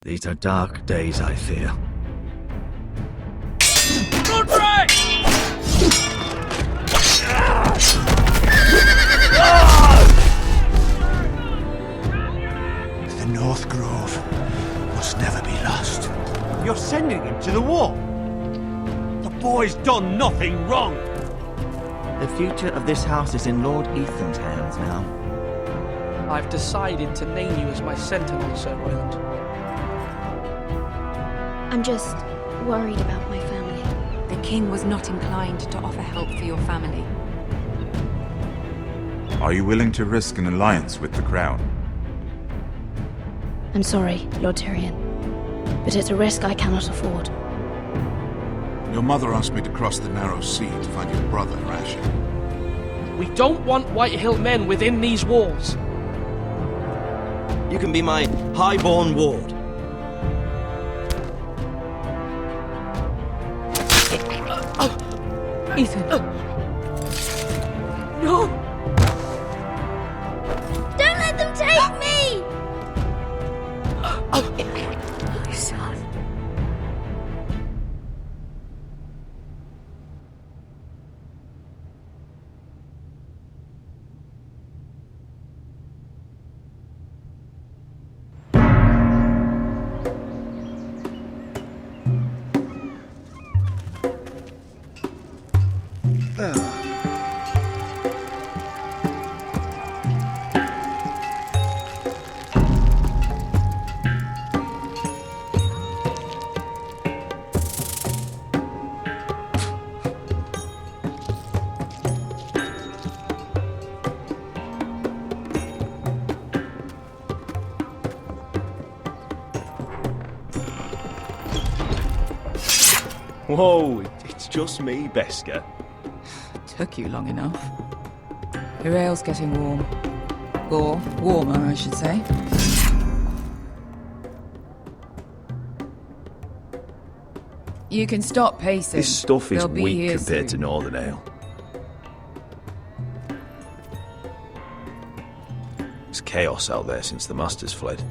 These are dark days, I fear. Rodrik! The North Grove must never be lost. You're sending him to the war? The boy's done nothing wrong. The future of this house is in Lord Ethan's hands now. I've decided to name you as my sentinel, Sir Royland. I'm just worried about my family. The king was not inclined to offer help for your family. Are you willing to risk an alliance with the crown? I'm sorry, Lord Tyrion, but it's a risk I cannot afford. Your mother asked me to cross the narrow sea to find your brother, Asha. We don't want Whitehill men within these walls. You can be my highborn ward. Ethan. No! Don't let them take me! My son. Whoa, it's just me, Beska. Took you long enough. Your ale's getting warm. Or warmer, I should say. You can stop pacing. This stuff is They'll be weak here compared to soon. Northern Ale. There's chaos out there since the Masters fled.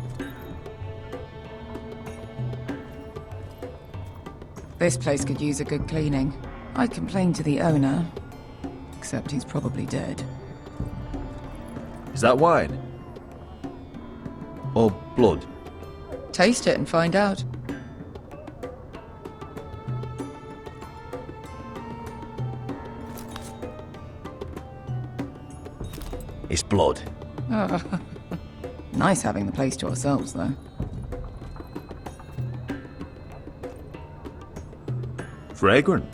This place could use a good cleaning. I complained to the owner, except he's probably dead. Is that wine? Or blood? Taste it and find out. It's blood. Nice having the place to ourselves, though. Fragrant.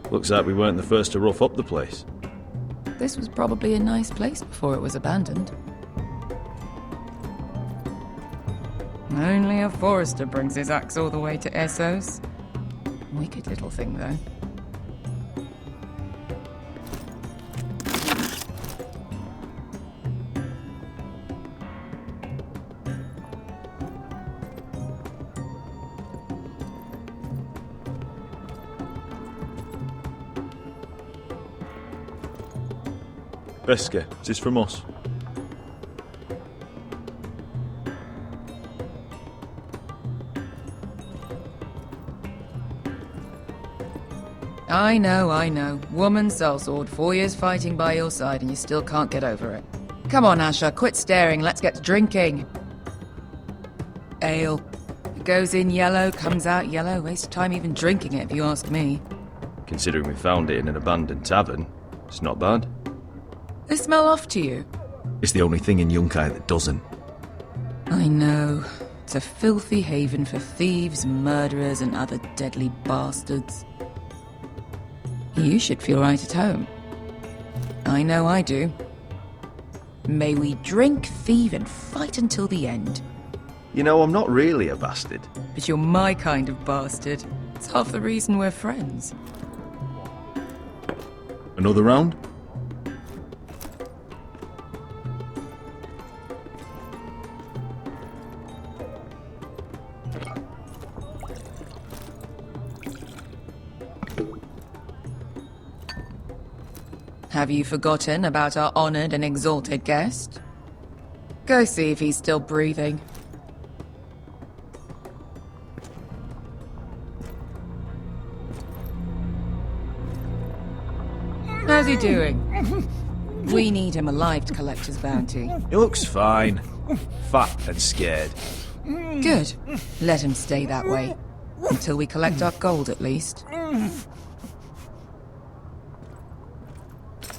Looks like we weren't the first to rough up the place. This was probably a nice place before it was abandoned. Only a Forrester brings his axe all the way to Essos. Wicked little thing, though. Beska, is this from us? I know. Woman sellsword, 4 years fighting by your side and you still can't get over it. Come on, Asha, quit staring, let's get to drinking. Ale. It goes in yellow, comes out yellow. Waste of time even drinking it, if you ask me. Considering we found it in an abandoned tavern, it's not bad. They smell off to you. It's the only thing in Yunkai that doesn't. I know. It's a filthy haven for thieves, murderers, and other deadly bastards. You should feel right at home. I know I do. May we drink, thieve, and fight until the end. You know, I'm not really a bastard. But you're my kind of bastard. It's half the reason we're friends. Another round? Have you forgotten about our honored and exalted guest? Go see if he's still breathing. How's he doing? We need him alive to collect his bounty. He looks fine. Fat and scared. Good. Let him stay that way. Until we collect our gold, at least.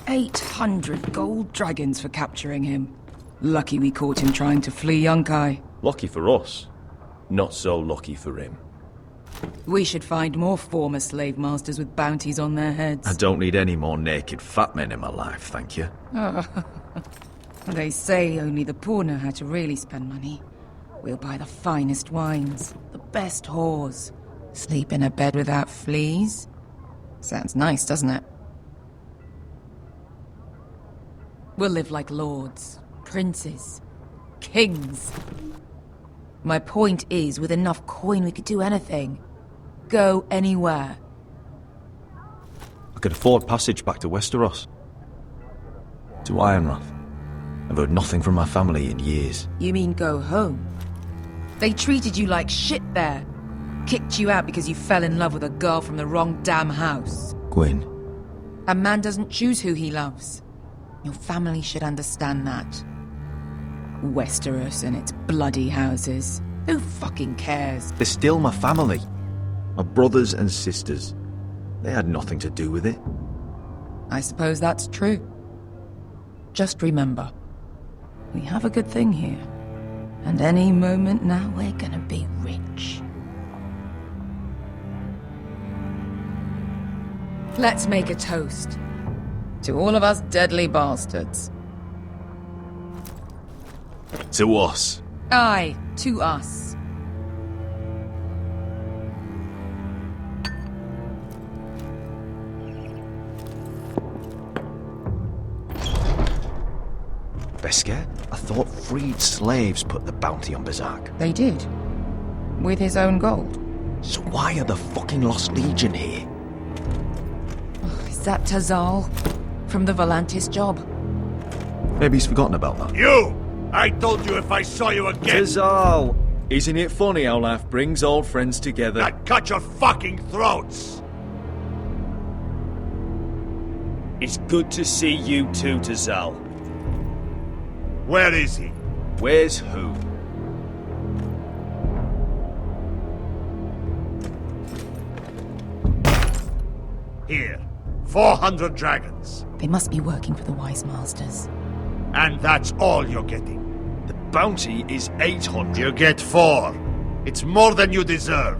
800 gold dragons for capturing him. Lucky we caught him trying to flee Yunkai. Lucky for us. Not so lucky for him. We should find more former slave masters with bounties on their heads. I don't need any more naked fat men in my life, thank you. They say only the poor know how to really spend money. We'll buy the finest wines, the best whores, sleep in a bed without fleas. Sounds nice, doesn't it? We'll live like lords, princes, kings. My point is, with enough coin we could do anything. Go anywhere. I could afford passage back to Westeros. To Ironrath. I've heard nothing from my family in years. You mean go home? They treated you like shit there. Kicked you out because you fell in love with a girl from the wrong damn house. Gwyn. A man doesn't choose who he loves. Your family should understand that. Westeros and its bloody houses. Who fucking cares? They're still my family. My brothers and sisters. They had nothing to do with it. I suppose that's true. Just remember, we have a good thing here. And any moment now we're gonna be rich. Let's make a toast. To all of us deadly bastards. To us. Aye, to us. Besker? I thought freed slaves put the bounty on Berserk. They did. With his own gold. So why are the fucking Lost Legion here? Is that Tazal? From the Volantis job? Maybe he's forgotten about that. You! I told you if I saw you again... Tizal! Isn't it funny how life brings old friends together? I'd cut your fucking throats! It's good to see you too, Tazal. Where is he? Where's who? Here. 400 dragons. They must be working for the Wise Masters. And that's all you're getting. The bounty is 800. You get 4. It's more than you deserve.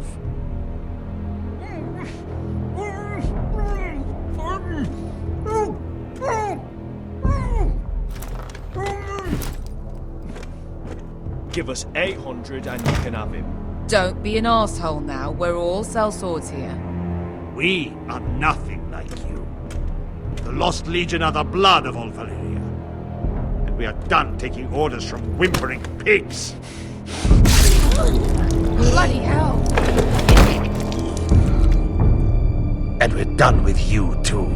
Give us 800 and you can have him. Don't be an asshole now. We're all sellswords here. We are nothing like you. The Lost Legion are the blood of all Valyria. And we are done taking orders from whimpering pigs. Bloody hell! And we're done with you too.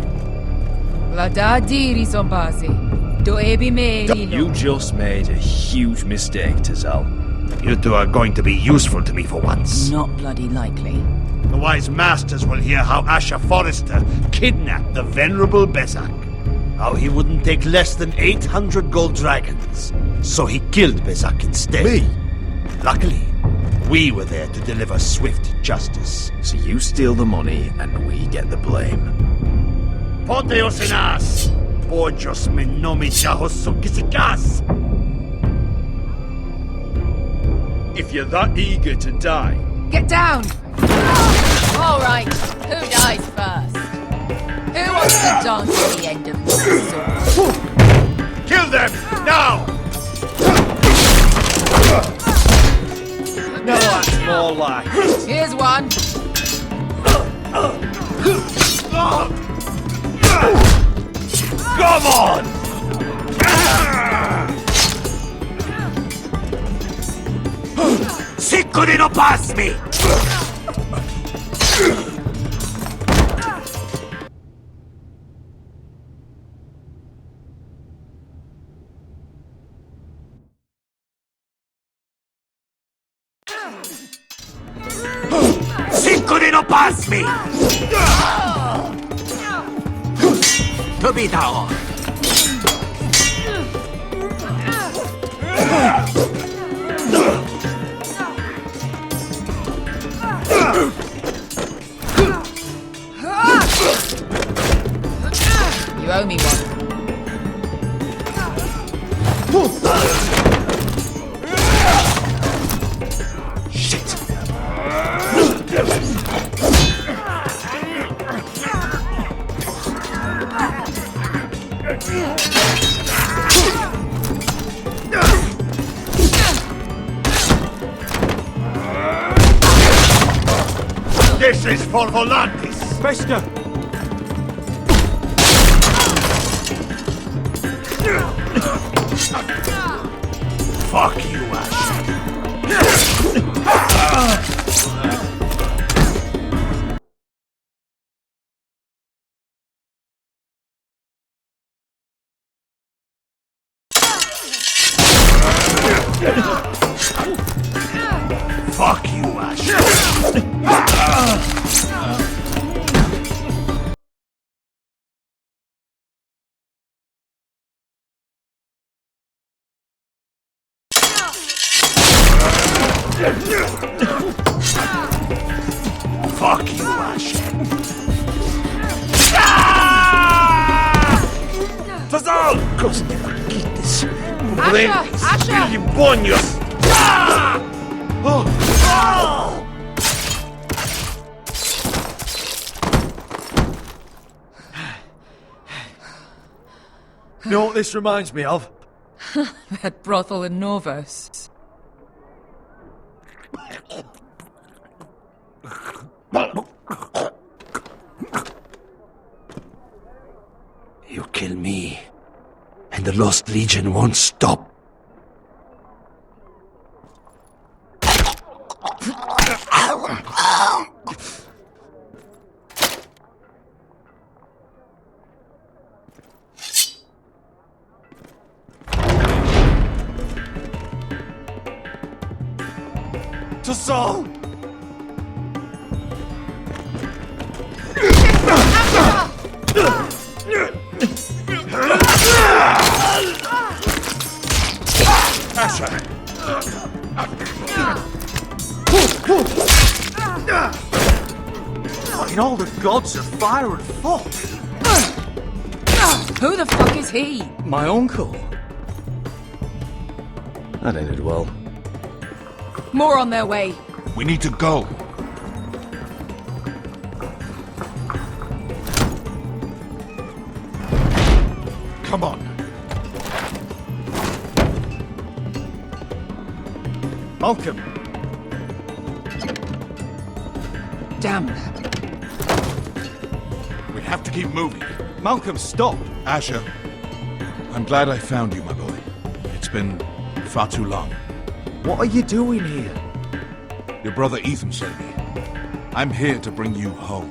You just made a huge mistake, Tazal. You two are going to be useful to me for once. Not bloody likely. The Wise Masters will hear how Asha Forrester kidnapped the venerable Besak. How he wouldn't take less than 800 gold dragons. So he killed Besak instead. Me? Luckily, we were there to deliver swift justice. So you steal the money and we get the blame. Ponteos en as! Pojos me nomi kisikas! If you're that eager to die... Get down! All right, who dies first? Who wants to dance at the end of the sword? Kill them! Now! No, that's more like it. Here's one. Come on! Sicuri no pass me! pass me! To be down. You owe me one. Shit! This is for Volantis! Bester! Fuck you, Asha! Fuck you, Asha! Fuck you, Asha! Tazal! Goes never get this. Asha! Ебоньос! You know what this reminds me of? That brothel in Norvos. You kill me, and the Lost Legion won't stop. To Saul! Asha! Fucking all the gods of fire and fog! Who the fuck is he? My uncle. That ended well. More on their way. We need to go. Come on. Malcolm! Damn. We have to keep moving. Malcolm, stop! Asha, I'm glad I found you, my boy. It's been far too long. What are you doing here? Your brother Ethan sent me. I'm here to bring you home.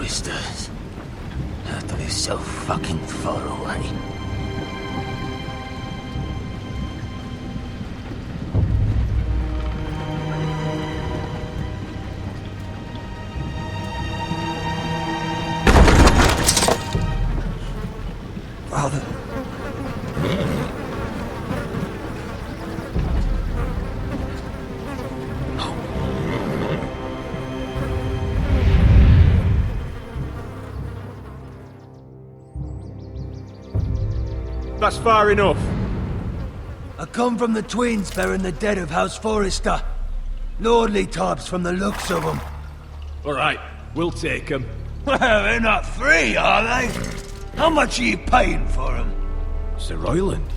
Forresters have to be so fucking far away. Father. That's far enough. I come from the twins bearing the dead of House Forrester. Lordly types from the looks of them. Alright, we'll take them. Well, they're not free, are they? How much are you paying for them? Sir Royland.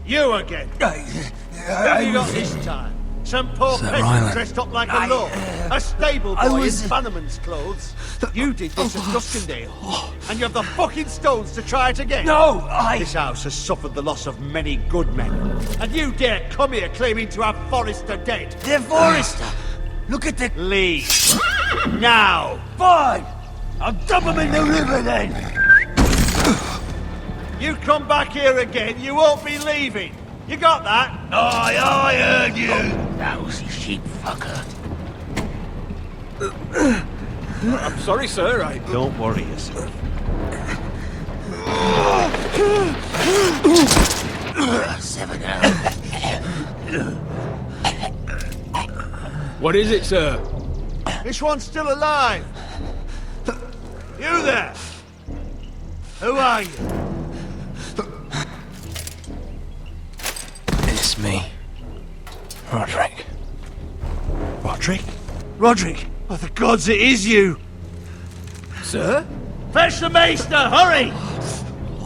You again. What have you got this time? Some poor peasant dressed up like a lord. A stable boy in Bannerman's clothes. You did this at Duskendale. And you have the fucking stones to try it again. No, This house has suffered the loss of many good men. And you dare come here claiming to have Forrester dead. They're Forrester. Look at the... Leave. Now. Fine. I'll dump them in the river then. You come back here again, you won't be leaving. You got that? Aye, I heard you. Lousy sheep fucker. I'm sorry, sir. Don't worry yourself. Seven out. What is it, sir? This one's still alive. You there? Who are you? It's me. Rodrik. Rodrik? Rodrik! Oh, the gods, it is you! Sir? Fetch the maester, hurry!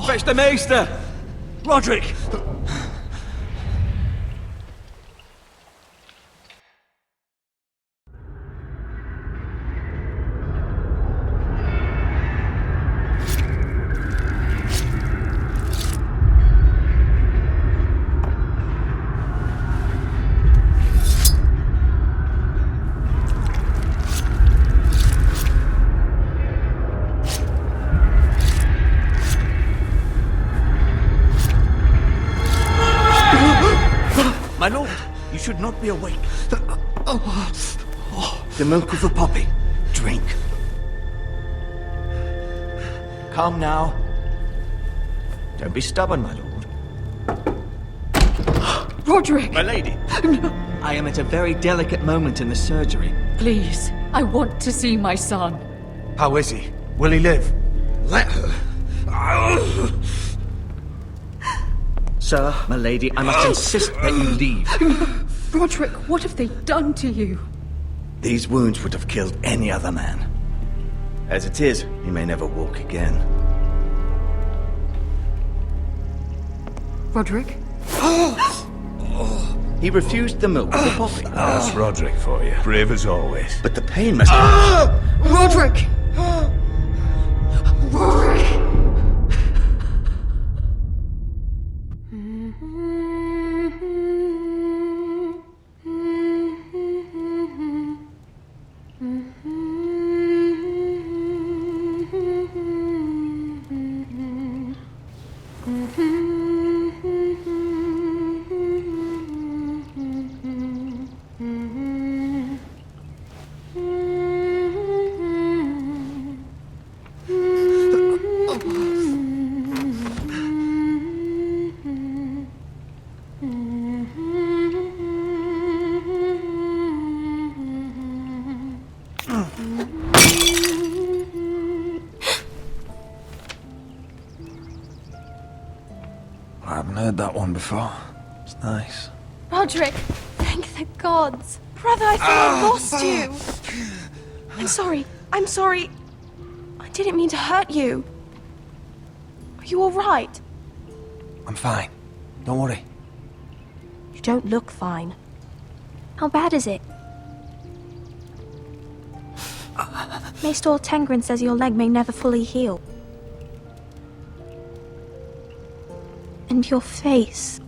Fetch the maester! Rodrik! My lord, you should not be awake. The milk of the poppy. Drink. Calm now. Don't be stubborn, my lord. Rodrik! My lady! I am at a very delicate moment in the surgery. Please, I want to see my son. How is he? Will he live? Let her. Sir, my lady, I must insist that you leave. Rodrik, what have they done to you? These wounds would have killed any other man. As it is, he may never walk again. Rodrik? He refused the milk of the poppy. That's Rodrik for you. Brave as always. But the pain must... Rodrik! Rodrik! I haven't heard that one before. It's nice. Rodrik, thank the gods. Brother, I thought I lost you. I'm sorry. I'm sorry. I didn't mean to hurt you. Are you all right? I'm fine. Don't worry. You don't look fine. How bad is it? Maester Tengrin says your leg may never fully heal. And your face.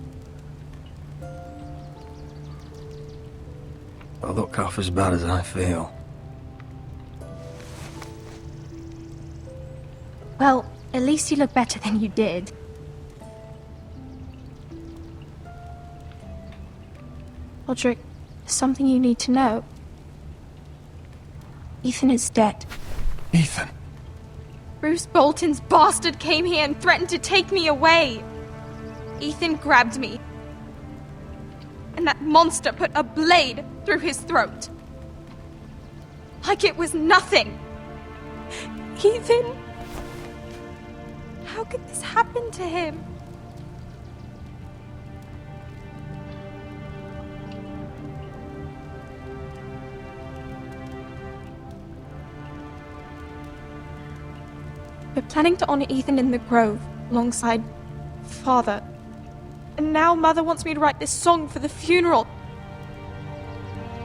I look half as bad as I feel. Well, at least you look better than you did. Rodrik, there's something you need to know. Ethan is dead. Ethan? Bruce Bolton's bastard came here and threatened to take me away. Ethan grabbed me. And that monster put a blade through his throat. Like it was nothing. Ethan? How could this happen to him? We're planning to honor Ethan in the Grove, alongside Father. And now Mother wants me to write this song for the funeral.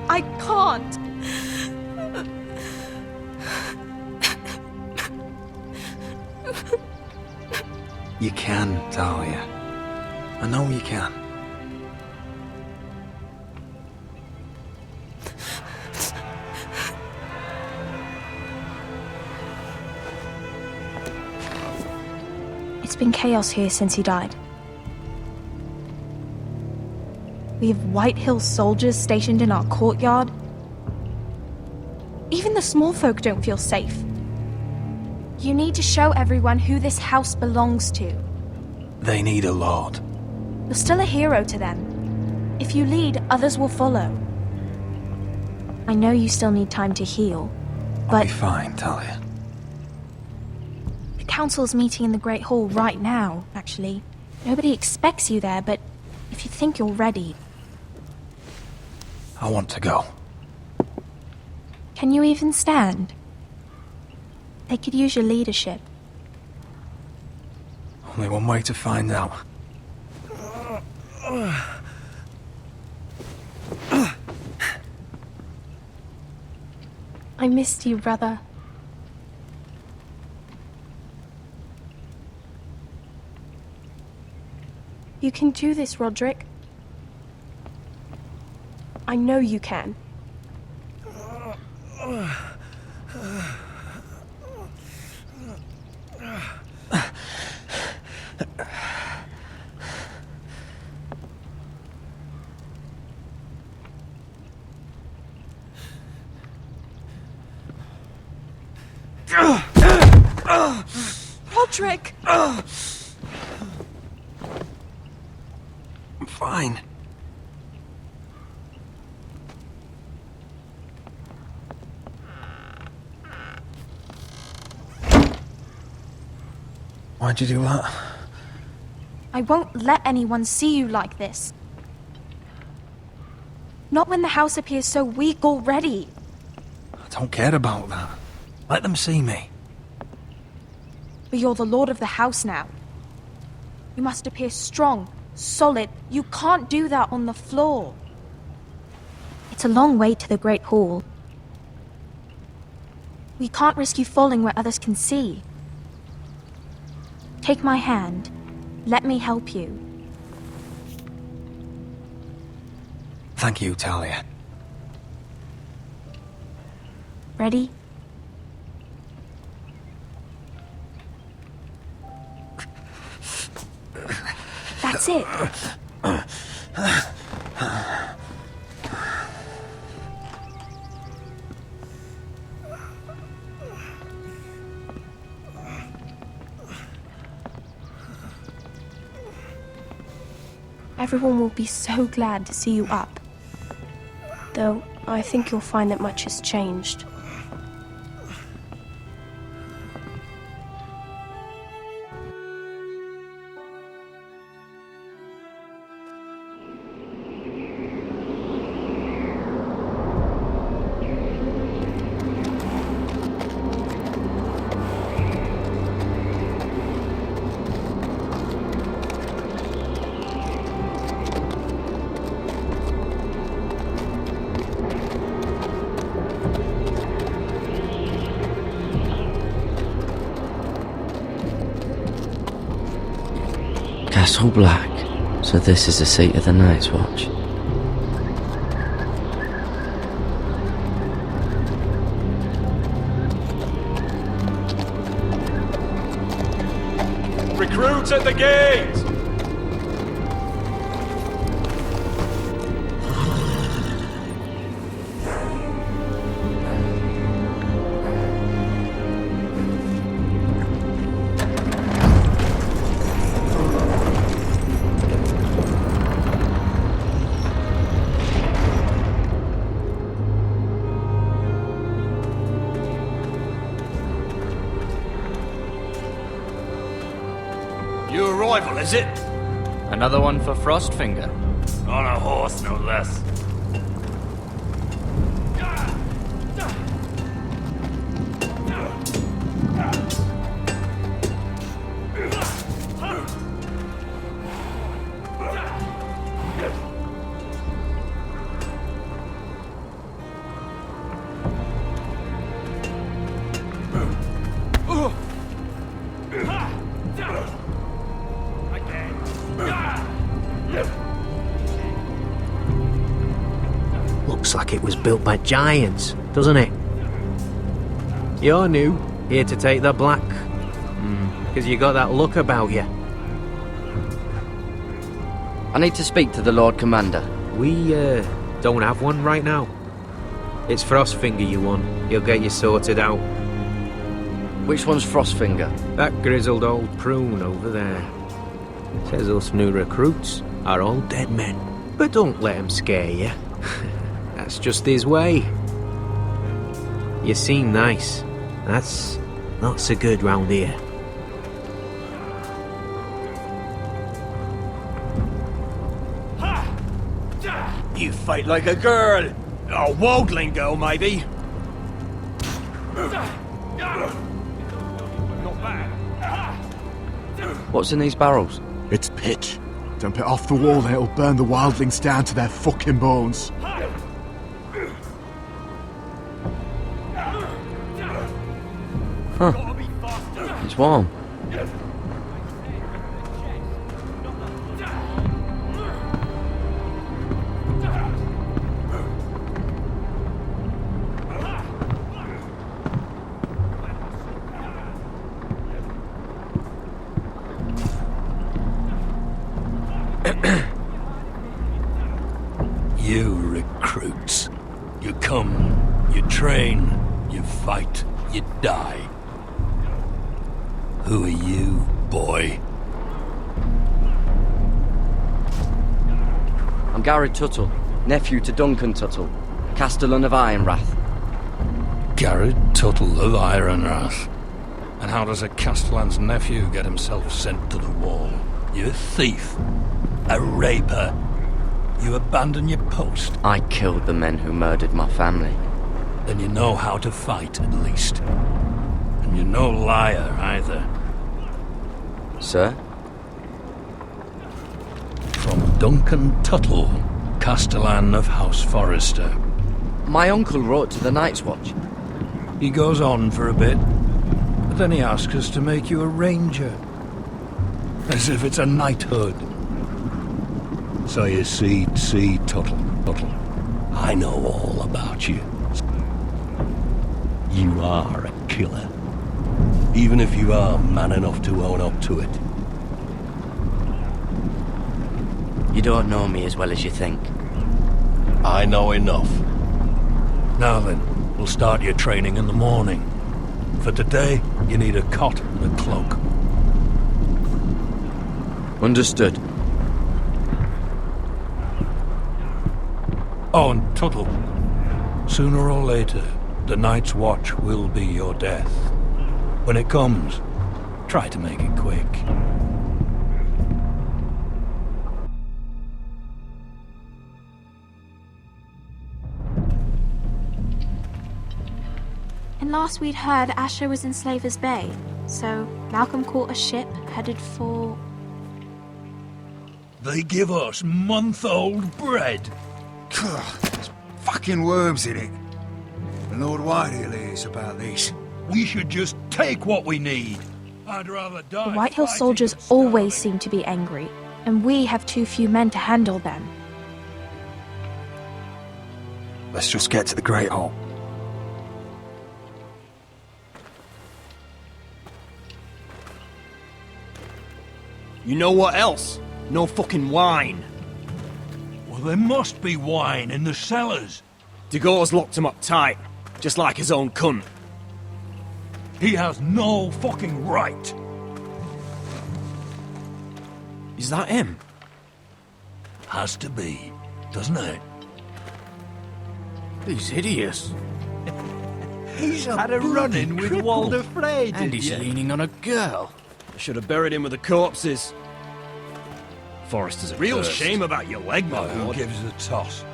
I can't. You can, Talia. I know you can. It's been chaos here since he died. We have White Hill soldiers stationed in our courtyard. Even the small folk don't feel safe. You need to show everyone who this house belongs to. They need a lord. You're still a hero to them. If you lead, others will follow. I know you still need time to heal, but... I'll be fine, Talia. The council's meeting in the Great Hall right now, actually. Nobody expects you there, but if you think you're ready... I want to go. Can you even stand? They could use your leadership. Only one way to find out. I missed you, brother. You can do this, Rodrik. I know you can. Rodrik! I'm fine. Why'd you do that? I won't let anyone see you like this. Not when the house appears so weak already. I don't care about that. Let them see me. But you're the lord of the house now. You must appear strong, solid. You can't do that on the floor. It's a long way to the Great Hall. We can't risk you falling where others can see. Take my hand. Let me help you. Thank you, Talia. Ready? That's it. Everyone will be so glad to see you up. Though, I think you'll find that much has changed. Castle Black, so this is the seat of the Night's Watch. Recruits at the gate! New arrival, is it? Another one for Frostfinger. On a horse, no less. Looks like it was built by giants, doesn't it? You're new, here to take the black. Because you got that look about you. I need to speak to the Lord Commander. We, don't have one right now. It's Frostfinger you want. He'll get you sorted out. Which one's Frostfinger? That grizzled old prune over there. Says us new recruits are all dead men. But don't let him scare you. That's just his way. You seem nice. That's not so good round here. You fight like a girl. A wildling girl, maybe. What's in these barrels? It's pitch. Dump it off the wall and it'll burn the wildlings down to their fucking bones. Huh. It's warm. You recruits. You come, you train, you fight, you die. Who are you, boy? I'm Garrett Tuttle, nephew to Duncan Tuttle, Castellan of Ironrath. Garrett Tuttle of Ironrath. And how does a Castellan's nephew get himself sent to the wall? You're a thief. A raper. You abandon your post. I killed the men who murdered my family. Then you know how to fight, at least. And you're no liar, either. Sir? From Duncan Tuttle, Castellan of House Forrester. My uncle wrote to the Night's Watch. He goes on for a bit, but then he asks us to make you a ranger. As if it's a knighthood. So you see, Tuttle, I know all about you. You are a killer. Even if you are man enough to own up to it. You don't know me as well as you think. I know enough. Now then, we'll start your training in the morning. For today, you need a cot and a cloak. Understood. Oh, and Tuttle, sooner or later, the Night's Watch will be your death. When it comes, try to make it quick. And last we'd heard, Asha was in Slaver's Bay, so Malcolm caught a ship headed for... They give us month-old bread. There's fucking worms in it. And Lord Whitehill hears about these. We should just take what we need. I'd rather die. The Whitehill soldiers always seem to be angry, and we have too few men to handle them. Let's just get to the Great Hall. You know what else? No fucking wine. Well, there must be wine in the cellars. Degor's locked him up tight, just like his own cunt. He has no fucking right. Is that him? Has to be, doesn't it? He's hideous. He's had a run-in with Walder Frey, And he's leaning on a girl. I should have buried him with the corpses. Forrester's a real shame about your leg, my Who lord. gives a toss?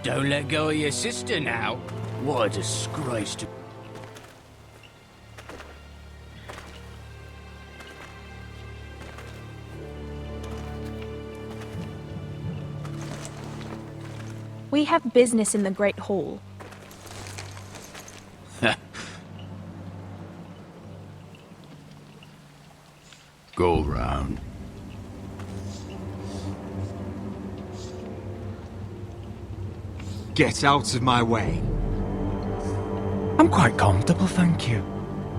Don't let go of your sister now. What a disgrace to... We have business in the Great Hall. Go round. Get out of my way. I'm quite comfortable, thank you.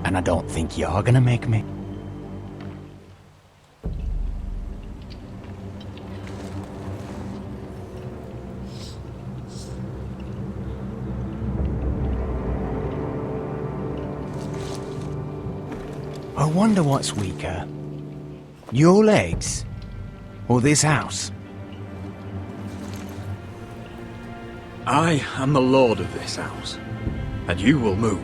And I don't think you're gonna make me. I wonder what's weaker. Your legs? Or this house? I am the lord of this house, and you will move.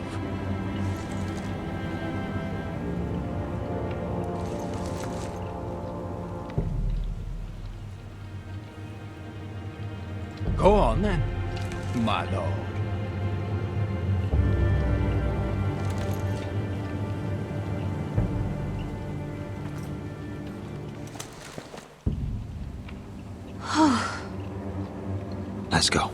Go on then, my lord. Let's go.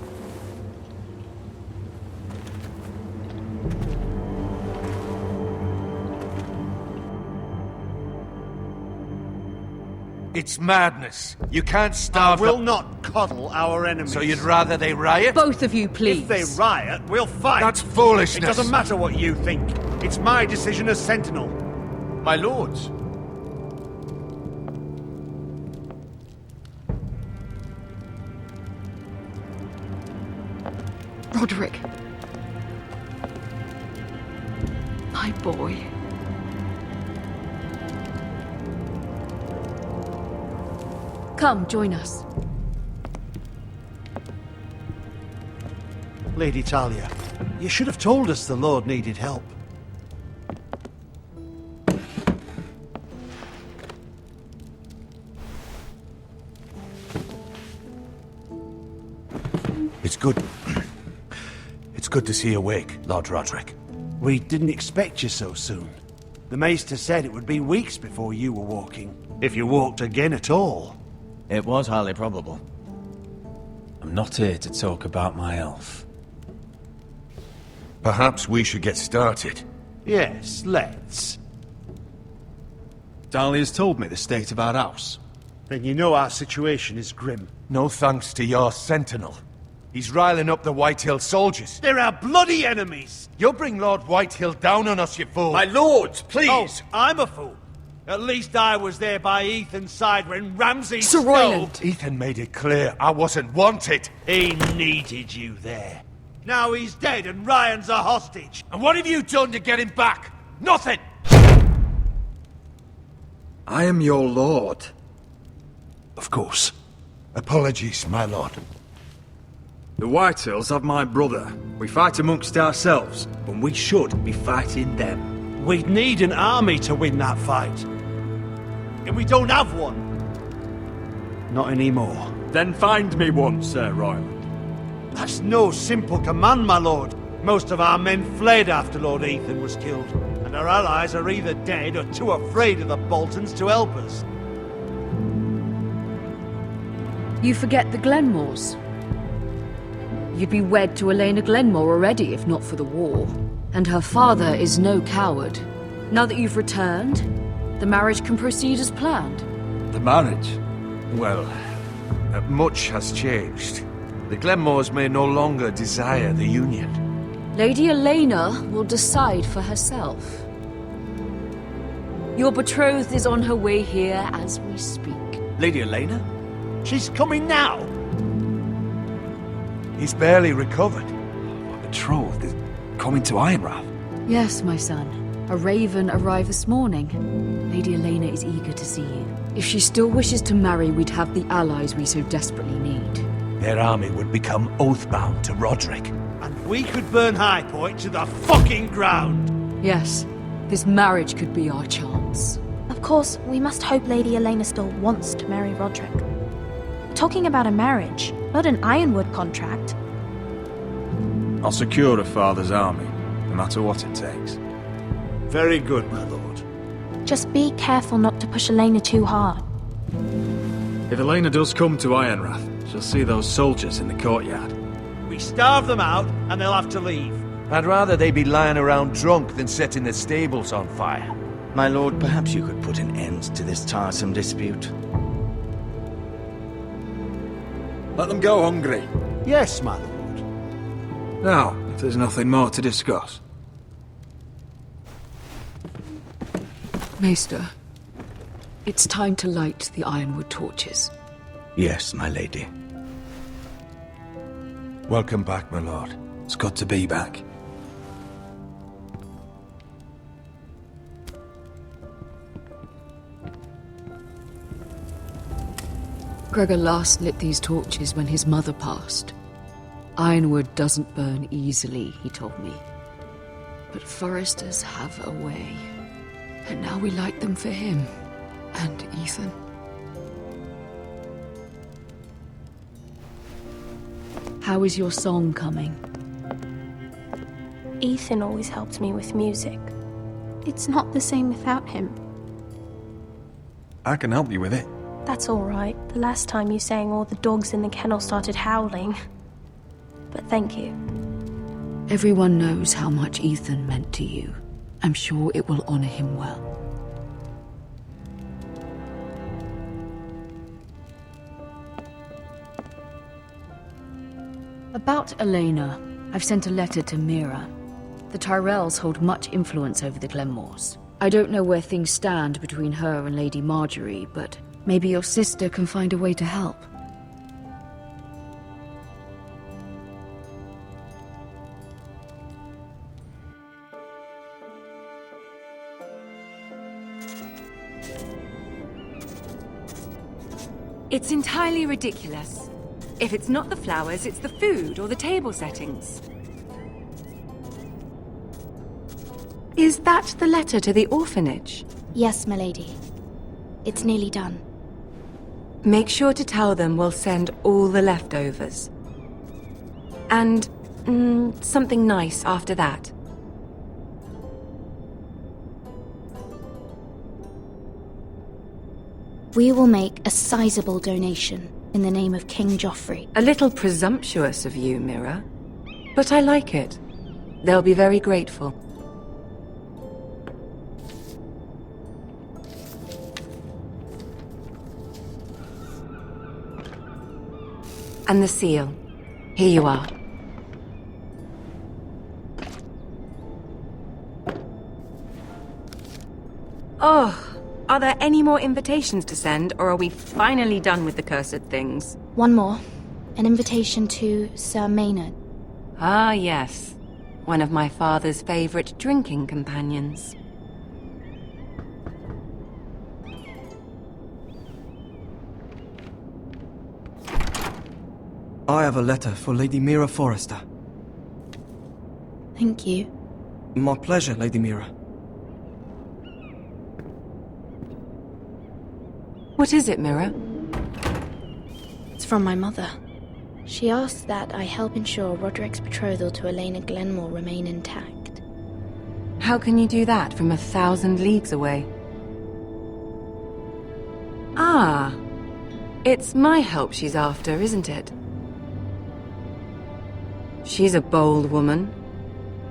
It's madness. You can't starve I will not coddle our enemies. So you'd rather they riot? Both of you, please. If they riot, we'll fight. That's foolishness. It doesn't matter what you think. It's my decision as Sentinel. My lords. Rodrik. My boy. Come, join us. Lady Talia, you should have told us the Lord needed help. It's good. It's good to see you awake, Lord Rodrik. We didn't expect you so soon. The Maester said it would be weeks before you were walking, if you walked again at all. It was highly probable. I'm not here to talk about my elf. Perhaps we should get started. Yes, let's. Dahlia's told me the state of our house. Then you know our situation is grim. No thanks to your sentinel. He's riling up the Whitehill soldiers. They're our bloody enemies! You'll bring Lord Whitehill down on us, you fool! My lords, please! Oh, I'm a fool. At least I was there by Ethan's side when Ramsay Sir Royland! Ethan made it clear I wasn't wanted. He needed you there. Now he's dead and Ryan's a hostage. And what have you done to get him back? Nothing! I am your lord. Of course. Apologies, my lord. The Whitehills have my brother. We fight amongst ourselves, when we should be fighting them. We'd need an army to win that fight. And we don't have one. Not anymore. Then find me one, Sir Royland. That's no simple command, my lord. Most of our men fled after Lord Ethan was killed, and our allies are either dead or too afraid of the Boltons to help us. You forget the Glenmores. You'd be wed to Elena Glenmore already if not for the war. And her father is no coward. Now that you've returned, the marriage can proceed as planned. The marriage? Well, much has changed. The Glenmores may no longer desire the union. Lady Elena will decide for herself. Your betrothed is on her way here as we speak. Lady Elena? She's coming now! He's barely recovered. My betrothed is coming to Ironrath. Yes, my son. A raven arrived this morning. Lady Elena is eager to see you. If she still wishes to marry, we'd have the allies we so desperately need. Their army would become oathbound to Rodrik. And we could burn High Point to the fucking ground! Yes, this marriage could be our chance. Of course, we must hope Lady Elena still wants to marry Rodrik. We're talking about a marriage, not an Ironwood contract. I'll secure her father's army, no matter what it takes. Very good, my lord. Just be careful not to push Elena too hard. If Elena does come to Ironrath, she'll see those soldiers in the courtyard. We starve them out, and they'll have to leave. I'd rather they be lying around drunk than setting the stables on fire. My lord, perhaps you could put an end to this tiresome dispute. Let them go hungry. Yes, my lord. Now, if there's nothing more to discuss. Maester, it's time to light the Ironwood torches. Yes, my lady. Welcome back, my lord. It's good to be back. Gregor last lit these torches when his mother passed. Ironwood doesn't burn easily, he told me. But Forresters have a way. And now we light them for him. And Ethan. How is your song coming? Ethan always helped me with music. It's not the same without him. I can help you with it. That's all right. The last time you sang, all the dogs in the kennel started howling. But thank you. Everyone knows how much Ethan meant to you. I'm sure it will honor him well. About Elena, I've sent a letter to Mira. The Tyrells hold much influence over the Glenmores. I don't know where things stand between her and Lady Marjorie, but maybe your sister can find a way to help. It's entirely ridiculous. If it's not the flowers, it's the food or the table settings. Is that the letter to the orphanage? Yes, milady. It's nearly done. Make sure to tell them we'll send all the leftovers. And something nice after that. We will make a sizable donation in the name of King Joffrey. A little presumptuous of you, Mira. But I like it. They'll be very grateful. And the seal. Here you are. Oh, are there any more invitations to send, or are we finally done with the cursed things? One more. An invitation to Sir Maynard. Ah, yes. One of my father's favorite drinking companions. I have a letter for Lady Mira Forrester. Thank you. My pleasure, Lady Mira. What is it, Mira? It's from my mother. She asks that I help ensure Rodrik's betrothal to Elena Glenmore remain intact. How can you do that from 1,000 leagues away? Ah, it's my help she's after, isn't it? She's a bold woman.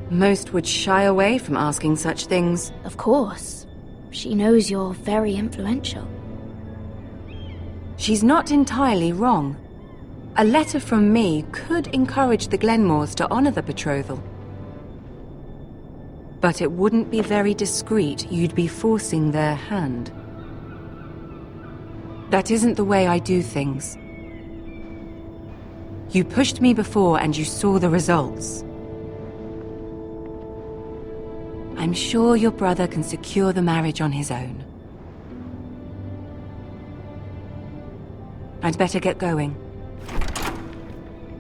Most would shy away from asking such things. Of course. She knows you're very influential. She's not entirely wrong. A letter from me could encourage the Glenmores to honor the betrothal. But it wouldn't be very discreet. You'd be forcing their hand. That isn't the way I do things. You pushed me before and you saw the results. I'm sure your brother can secure the marriage on his own. I'd better get going.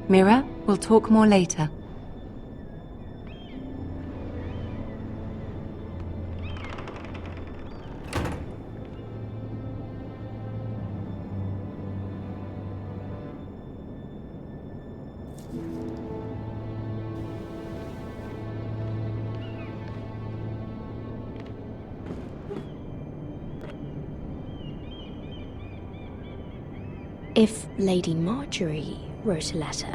Mira, we'll talk more later. If Lady Marjorie wrote a letter...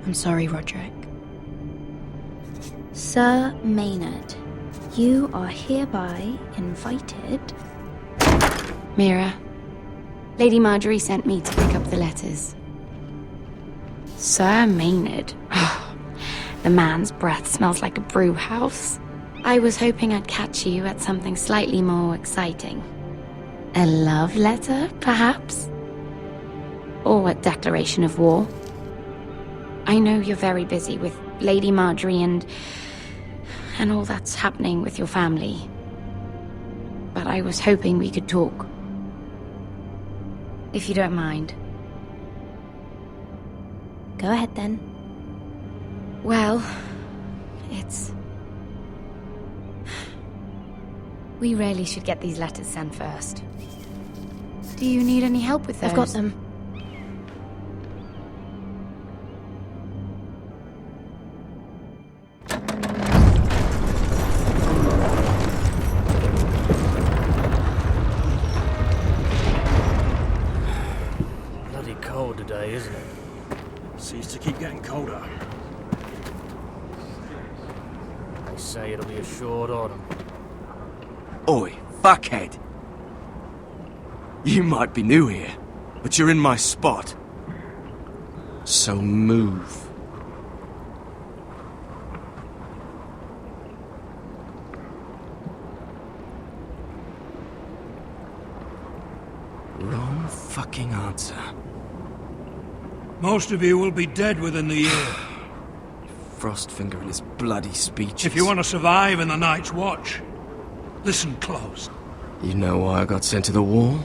I'm sorry, Rodrik. Sir Maynard, you are hereby invited... Mira, Lady Marjorie sent me to pick up the letters. Sir Maynard? The man's breath smells like a brew house. I was hoping I'd catch you at something slightly more exciting. A love letter, perhaps? Or a declaration of war? I know you're very busy with Lady Marjorie and all that's happening with your family. But I was hoping we could talk. If you don't mind. Go ahead then. Well, it's... We really should get these letters sent first. Do you need any help with those? I've got them. Bloody cold today, isn't it? Seems to keep getting colder. They say it'll be a short autumn. Oi, fuckhead. You might be new here, but you're in my spot. So move. Wrong fucking answer. Most of you will be dead within the year. Frostfinger and his bloody speeches. If you want to survive in the Night's Watch, listen close. You know why I got sent to the wall?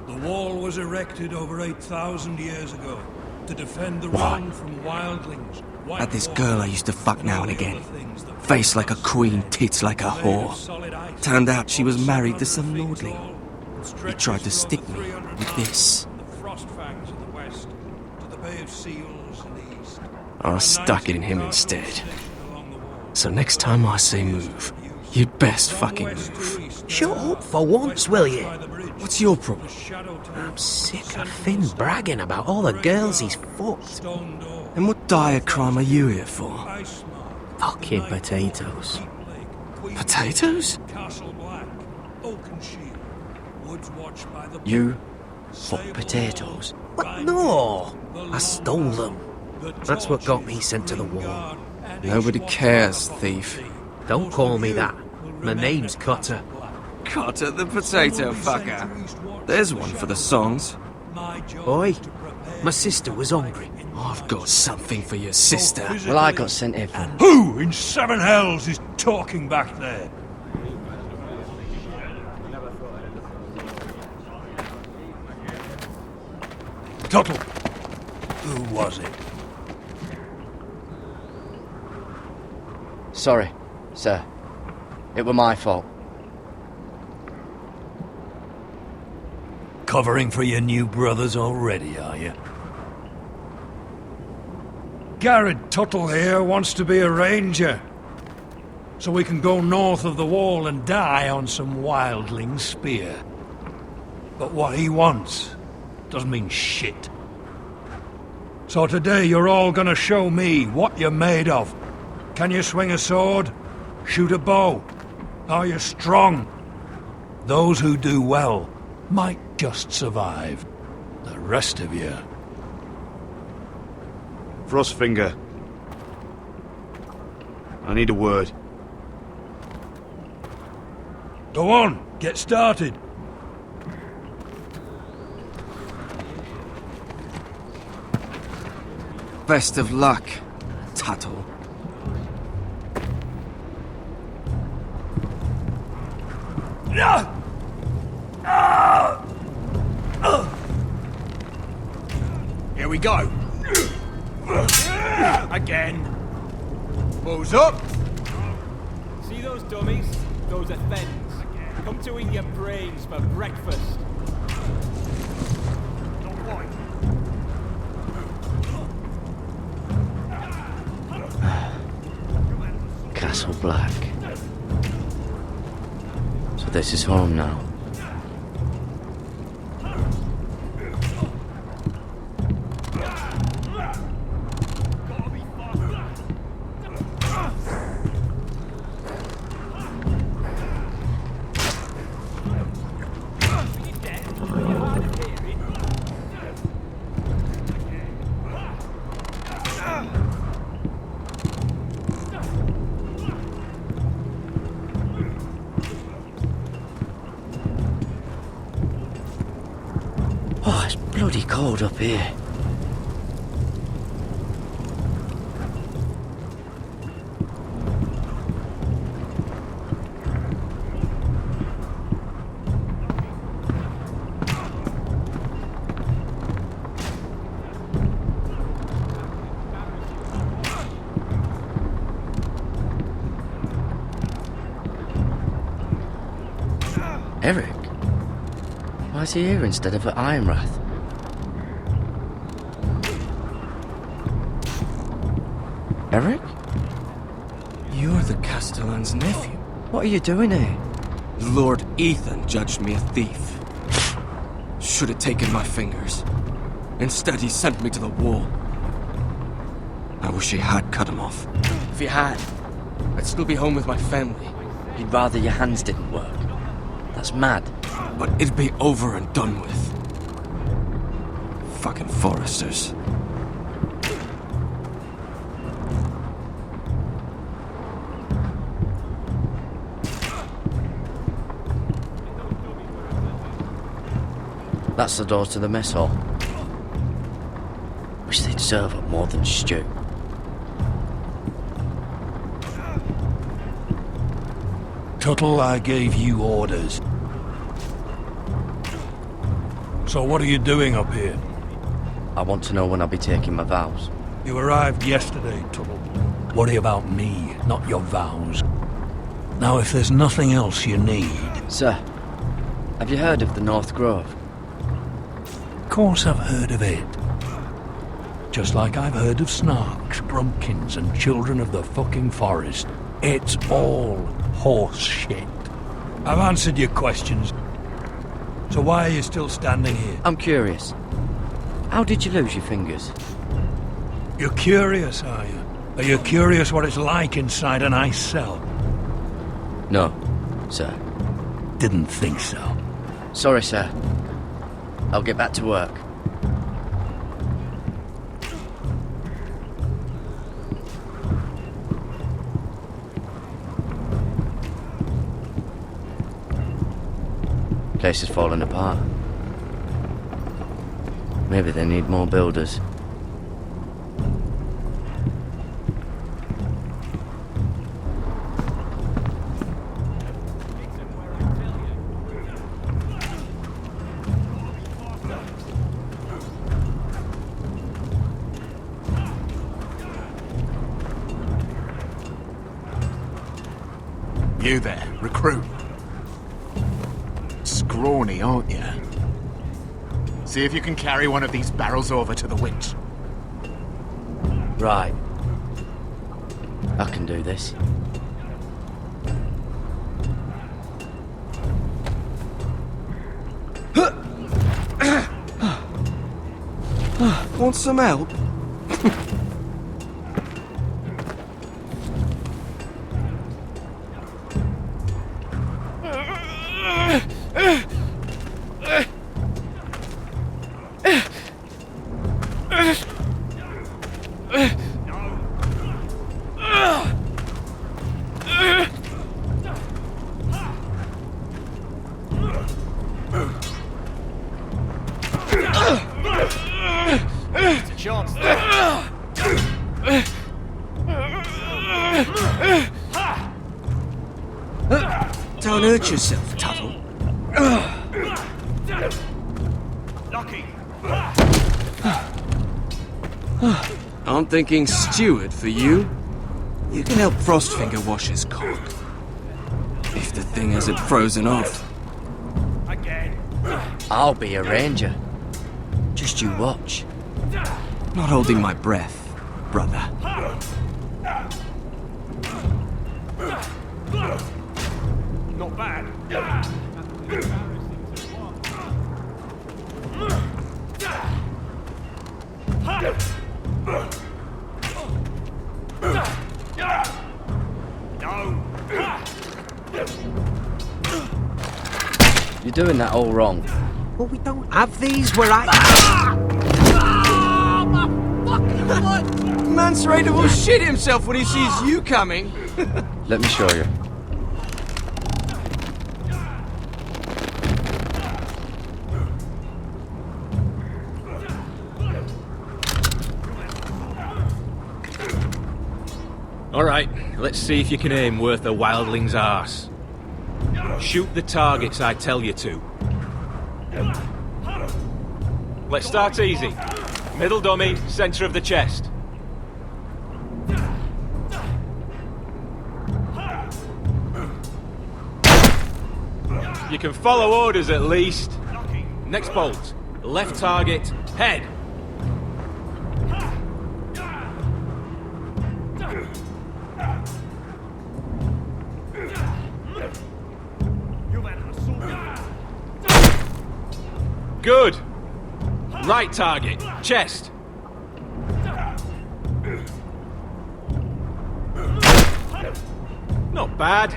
The wall was erected over 8,000 years ago to defend the Why? realm from wildlings. Had this girl I used to fuck now and again. Face like a queen, tits like a whore. Turned out she was married to some lordling. He tried to stick me with this. I stuck it in him instead. So next time I say move, you'd best fucking move. Shut up for once, will you? What's your problem? I'm sick of Finn bragging about all the girls he's fucked. And what dire crime are you here for? Fucking potatoes. Potatoes? You fuck potatoes? What? No! I stole them. That's what got me sent to the wall. Nobody cares, thief. Don't call me that. My name's Cutter. Cutter the potato fucker. There's one for the songs. Oi, my sister was hungry. I've got something for your sister. Well, I got sent here for... Who in seven hells is talking back there? Tuttle. Who was it? Sorry, sir. It were my fault. Covering for your new brothers already, are you? Garrett Tuttle here wants to be a ranger. So we can go north of the wall and die on some wildling spear. But what he wants doesn't mean shit. So today you're all gonna show me what you're made of. Can you swing a sword? Shoot a bow? Are you strong? Those who do well might just survive. The rest of you Frostfinger. I need a word. Go on, get started. Best of luck, Tattle. Here we go. Again. Balls up. See those dummies? Those are thens. Come to eat your brains for breakfast. Castle Black. So this is home now. Oh, it's bloody cold up here. Eric? Why is he here instead of at Ironrath? Eric? You're the Castellan's nephew. What are you doing here? Lord Ethan judged me a thief. Should have taken my fingers. Instead, he sent me to the wall. I wish he had cut him off. If he had, I'd still be home with my family. You'd rather your hands didn't work. That's mad. But it'd be over and done with. Fucking Forresters. That's the door to the mess hall. Wish they'd serve up more than stew. Tuttle, I gave you orders. So what are you doing up here? I want to know when I'll be taking my vows. You arrived yesterday, Tuttle. Worry about me, not your vows. Now, if there's nothing else you need... Sir, have you heard of the North Grove? Of course I've heard of it. Just like I've heard of Snarks, Grumpkins, and Children of the fucking Forest. It's all horse shit. I've answered your questions. So why are you still standing here? I'm curious. How did you lose your fingers? You're curious, are you? Are you curious what it's like inside an ice cell? No, sir. Didn't think so. Sorry, sir. I'll get back to work. Place is falling apart. Maybe they need more builders. You there, recruit. Scrawny, aren't you? See if you can carry one of these barrels over to the witch. Right. I can do this. Want some help? It's a chance. Don't hurt yourself, Tuttle. Lucky. I'm thinking steward for you. You can help Frostfinger wash his cock. If the thing hasn't frozen off. Again. I'll be a ranger. Just you watch. Not holding my breath, brother. Not bad. You're doing that all wrong. Well, we don't have these where I... Man's ready to shit himself when he sees you coming. Let me show you. Alright, let's see if you can aim worth a wildling's arse. Shoot the targets I tell you to. Let's start easy. Middle dummy, centre of the chest. You can follow orders at least. Next bolt. Left target, head. Good. Right target, chest. Not bad.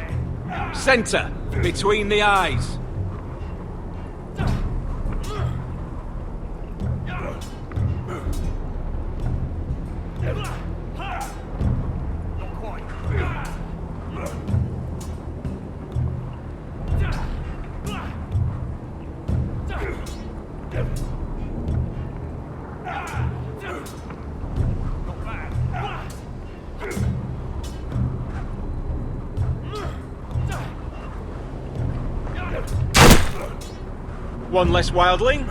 Center, between the eyes. One less wildling.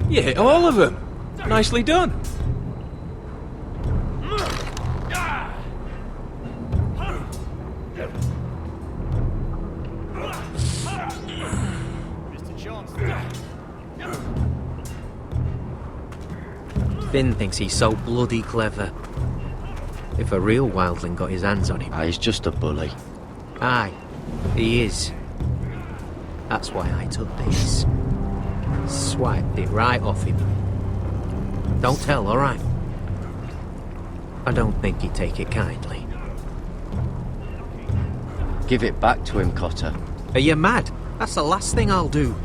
You hit all of them. Nicely done. Finn thinks he's so bloody clever. If a real wildling got his hands on him... He's just a bully. Aye, he is. That's why I took this. Swiped it right off him. Don't tell, alright? I don't think he'd take it kindly. Give it back to him, Cotter. Are you mad? That's the last thing I'll do.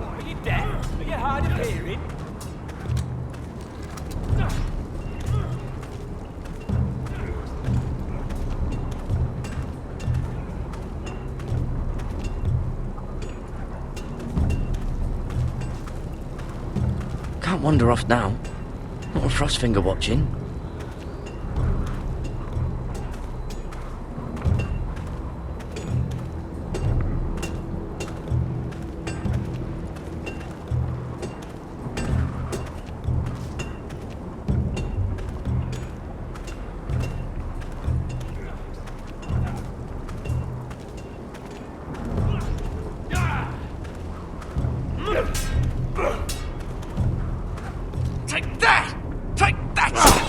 Are you deaf? Are you hard of hearing? Can't wander off now. Not with Frostfinger watching.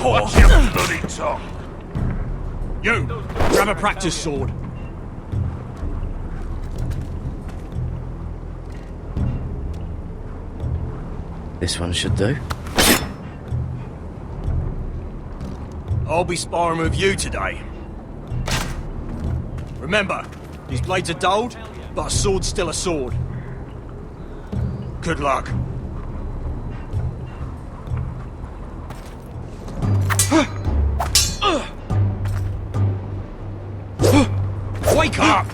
Watch your bloody tongue! You, grab a practice sword. This one should do. I'll be sparring with you today. Remember, these blades are dulled, but a sword's still a sword. Good luck. Wake up!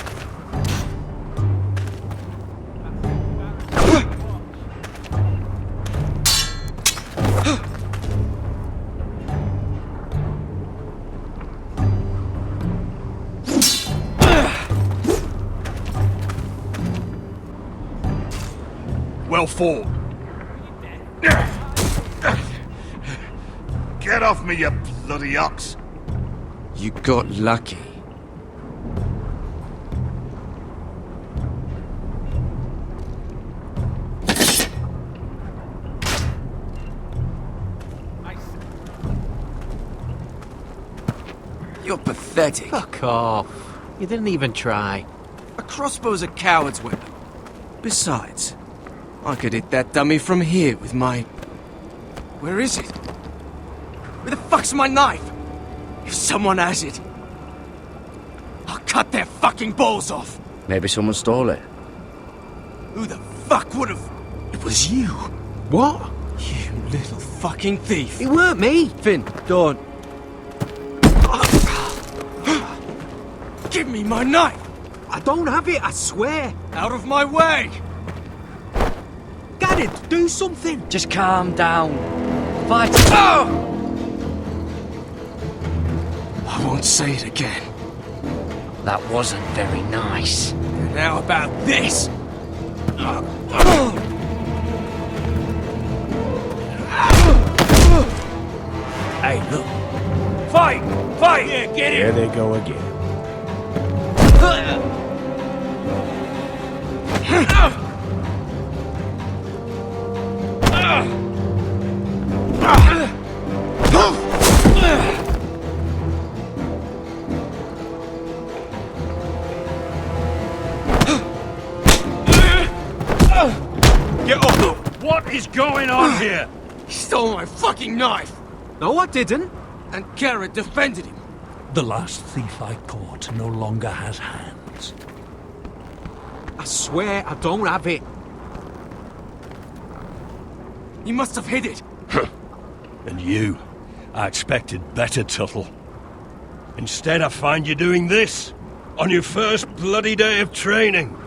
Well fought. Get off me, you bloody ox! You got lucky. You're pathetic. Fuck off. You didn't even try. A crossbow's a coward's weapon. Besides, I could hit that dummy from here with my... Where is it? Where the fuck's my knife? If someone has it, I'll cut their fucking balls off. Maybe someone stole it. Who the fuck would've... It was you. What? You little fucking thief. It weren't me. Finn, don't. Give me my knife! I don't have it, I swear. Out of my way! Garrett, do something. Just calm down. Fight. Oh! I won't say it again. That wasn't very nice. And how about this? Hey, look. Fight! Fight! Yeah, get Here it! they go again. Get off! What is going on here? He stole my fucking knife! No, I didn't. And Garrett defended him. The last thief I caught no longer has hands. I swear I don't have it. You must have hid it. And you? I expected better, Tuttle. Instead, I find you doing this on your first bloody day of training.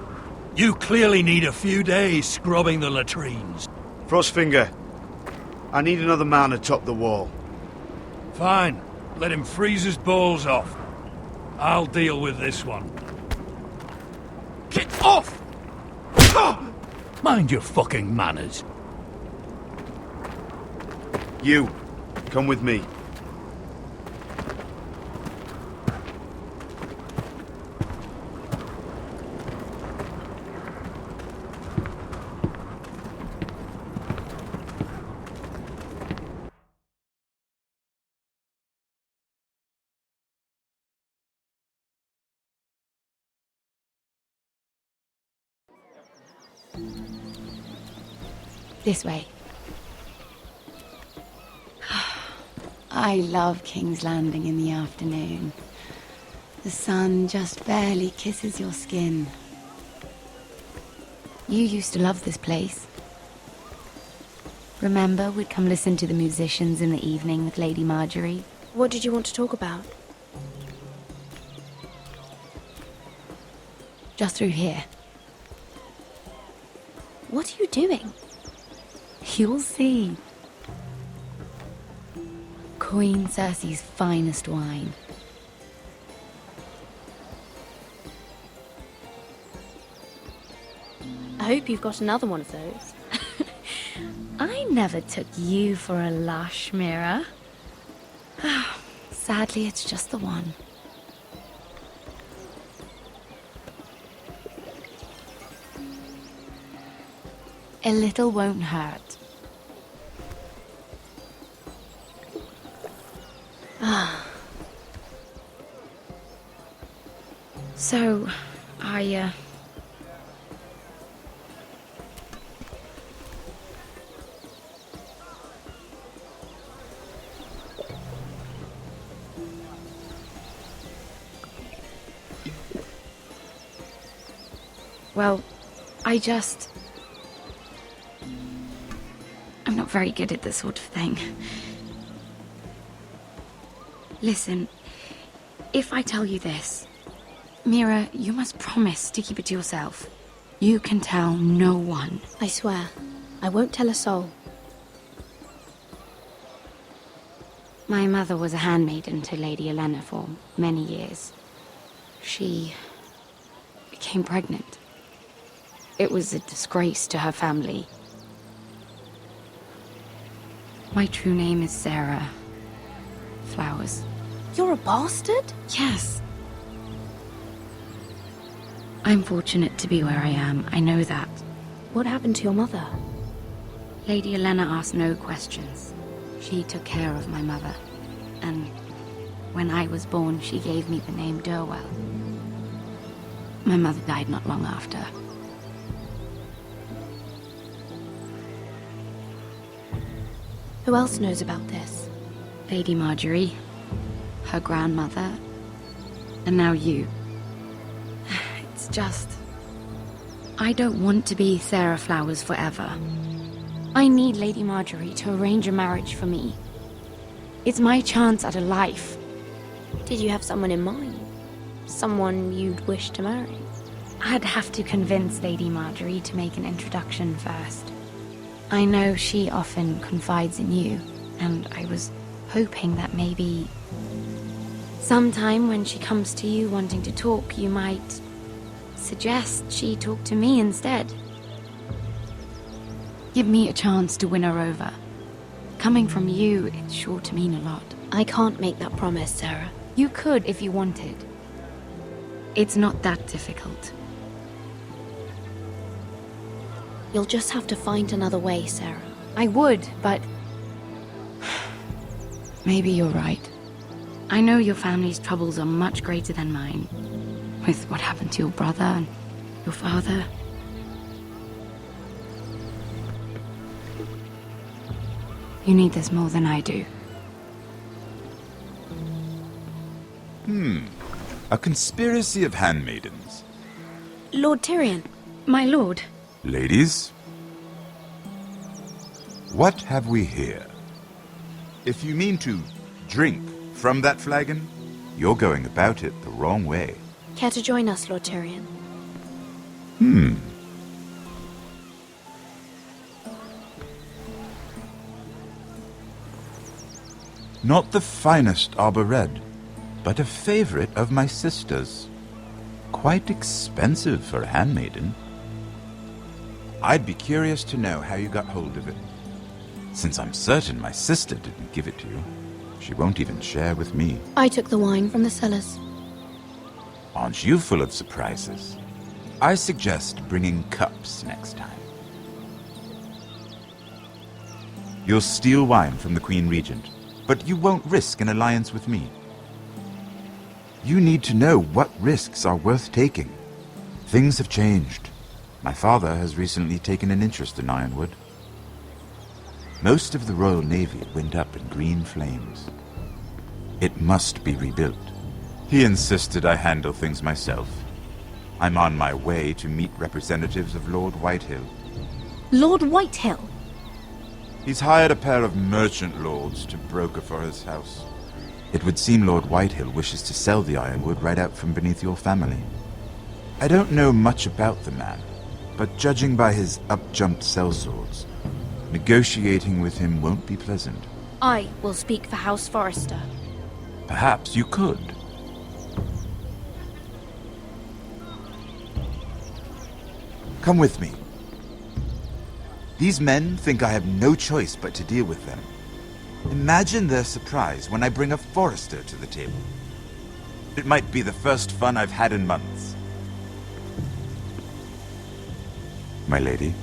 You clearly need a few days scrubbing the latrines. Frostfinger, I need another man atop the wall. Fine. Let him freeze his balls off. I'll deal with this one. Get off! Mind your fucking manners. You, come with me. This way. I love King's Landing in the afternoon. The sun just barely kisses your skin. You used to love this place. Remember, we'd come listen to the musicians in the evening with Lady Marjorie? What did you want to talk about? Just through here. What are you doing? You'll see. Queen Cersei's finest wine. I hope you've got another one of those. I never took you for a lush, Mira. Sadly, it's just the one. A little won't hurt. So, well, I'm not very good at this sort of thing. Listen, if I tell you this, Mira, you must promise to keep it to yourself. You can tell no one. I swear, I won't tell a soul. My mother was a handmaiden to Lady Elena for many years. She became pregnant. It was a disgrace to her family. My true name is Sarah Flowers. You're a bastard? Yes. I'm fortunate to be where I am, I know that. What happened to your mother? Lady Elena asked no questions. She took care of my mother, and when I was born, she gave me the name Durwell. My mother died not long after. Who else knows about this? Lady Marjorie, her grandmother, and now you. It's just... I don't want to be Sarah Flowers forever. I need Lady Marjorie to arrange a marriage for me. It's my chance at a life. Did you have someone in mind? Someone you'd wish to marry? I'd have to convince Lady Marjorie to make an introduction first. I know she often confides in you, and I was hoping that maybe... sometime when she comes to you wanting to talk, you might suggest she talk to me instead. Give me a chance to win her over. Coming from you, it's sure to mean a lot. I can't make that promise, Sarah. You could if you wanted. It's not that difficult. You'll just have to find another way, Sarah. I would, but... maybe you're right. I know your family's troubles are much greater than mine. With what happened to your brother and your father. You need this more than I do. A conspiracy of handmaidens. Lord Tyrion. My lord. Ladies, what have we here? If you mean to drink from that flagon, you're going about it the wrong way. Care to join us, Lord Tyrion? Not the finest arbor red, but a favorite of my sister's. Quite expensive for a handmaiden. I'd be curious to know how you got hold of it. Since I'm certain my sister didn't give it to you, she won't even share with me. I took the wine from the cellars. Aren't you full of surprises? I suggest bringing cups next time. You'll steal wine from the Queen Regent, but you won't risk an alliance with me. You need to know what risks are worth taking. Things have changed. My father has recently taken an interest in Ironwood. Most of the Royal Navy went up in green flames. It must be rebuilt. He insisted I handle things myself. I'm on my way to meet representatives of Lord Whitehill. Lord Whitehill? He's hired a pair of merchant lords to broker for his house. It would seem Lord Whitehill wishes to sell the Ironwood right out from beneath your family. I don't know much about the man, but judging by his up-jumped sellswords, negotiating with him won't be pleasant. I will speak for House Forrester. Perhaps you could. Come with me. These men think I have no choice but to deal with them. Imagine their surprise when I bring a Forrester to the table. It might be the first fun I've had in months. My lady.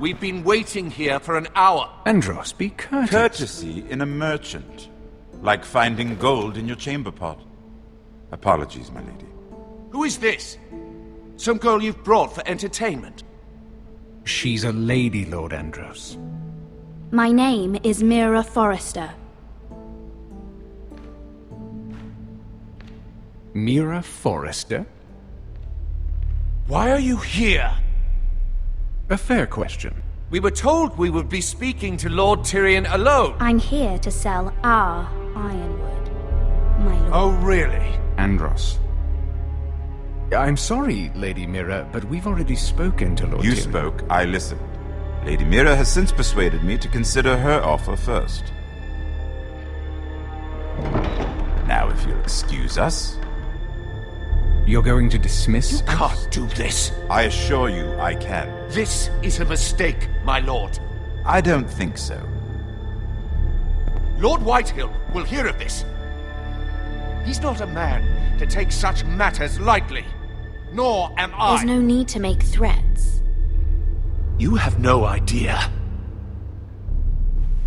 We've been waiting here for an hour. Andros, be courteous. Courtesy in a merchant. Like finding gold in your chamber pot. Apologies, my lady. Who is this? Some girl you've brought for entertainment? She's a lady, Lord Andros. My name is Mira Forrester. Mira Forrester? Why are you here? A fair question. We were told we would be speaking to Lord Tyrion alone. I'm here to sell our ironwood, my lord. Oh, really? Andros. I'm sorry, Lady Mira, but we've already spoken to Lord You Tyrion. spoke, I listened. Lady Mira has since persuaded me to consider her offer first. Now, if you'll excuse us... You're going to dismiss? You can't do this. I assure you I can. This is a mistake, my lord. I don't think so. Lord Whitehill will hear of this. He's not a man to take such matters lightly. Nor am I. There's no need to make threats. You have no idea.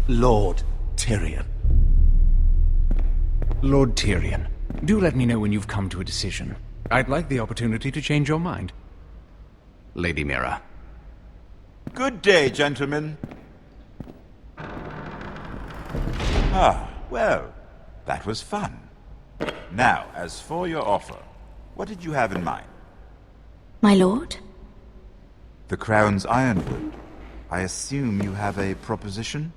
Lord Tyrion. Lord Tyrion, do let me know when you've come to a decision. I'd like the opportunity to change your mind. Lady Mira. Good day, gentlemen. Ah, well, that was fun. Now, as for your offer, what did you have in mind? My lord? The Crown's ironwood. I assume you have a proposition?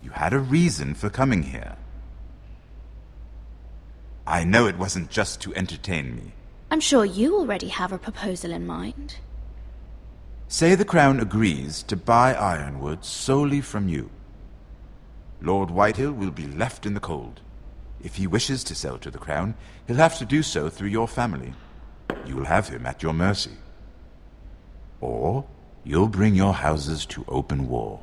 You had a reason for coming here. I know it wasn't just to entertain me. I'm sure you already have a proposal in mind. Say the Crown agrees to buy ironwood solely from you. Lord Whitehill will be left in the cold. If he wishes to sell to the Crown, he'll have to do so through your family. You'll have him at your mercy. Or you'll bring your houses to open war.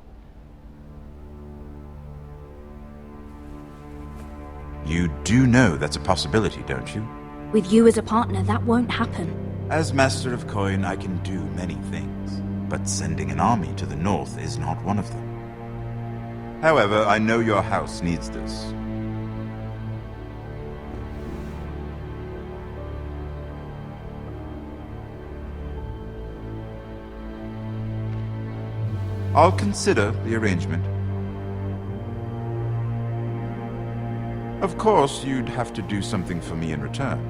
You do know that's a possibility, don't you? With you as a partner, that won't happen. As Master of Coin, I can do many things, but sending an army to the north is not one of them. However, I know your house needs this. I'll consider the arrangement. Of course, you'd have to do something for me in return.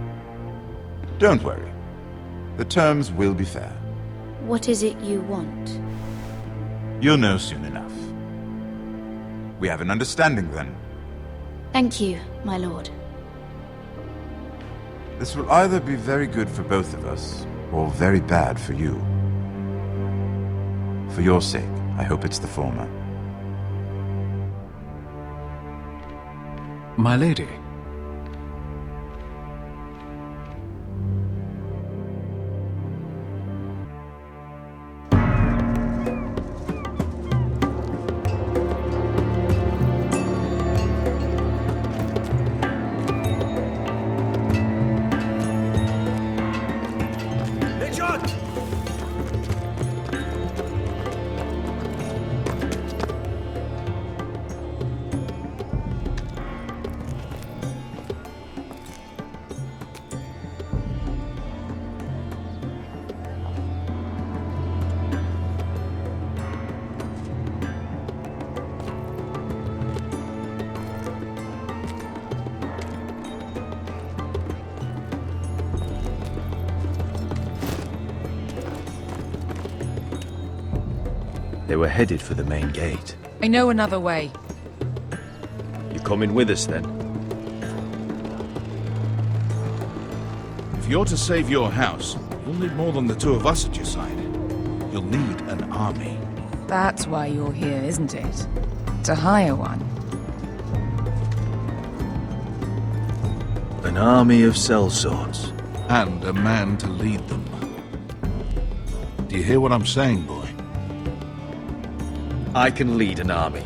Don't worry. The terms will be fair. What is it you want? You'll know soon enough. We have an understanding then. Thank you, my lord. This will either be very good for both of us, or very bad for you. For your sake, I hope it's the former. My lady. They were headed for the main gate. I know another way. You coming with us then? If you're to save your house, you'll need more than the two of us at your side. You'll need an army. That's why you're here, isn't it? To hire one. An army of sellswords. And a man to lead them. Do you hear what I'm saying, boy? I can lead an army.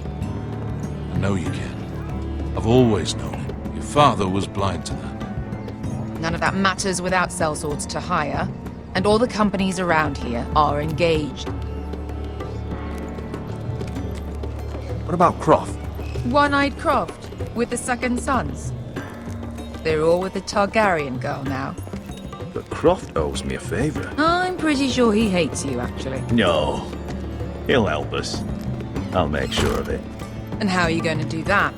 I know you can. I've always known it. Your father was blind to that. None of that matters without sellswords to hire, and all the companies around here are engaged. What about Croft? One-eyed Croft, with the second sons. They're all with the Targaryen girl now. But Croft owes me a favor. I'm pretty sure he hates you, actually. No. He'll help us. I'll make sure of it. And how are you going to do that?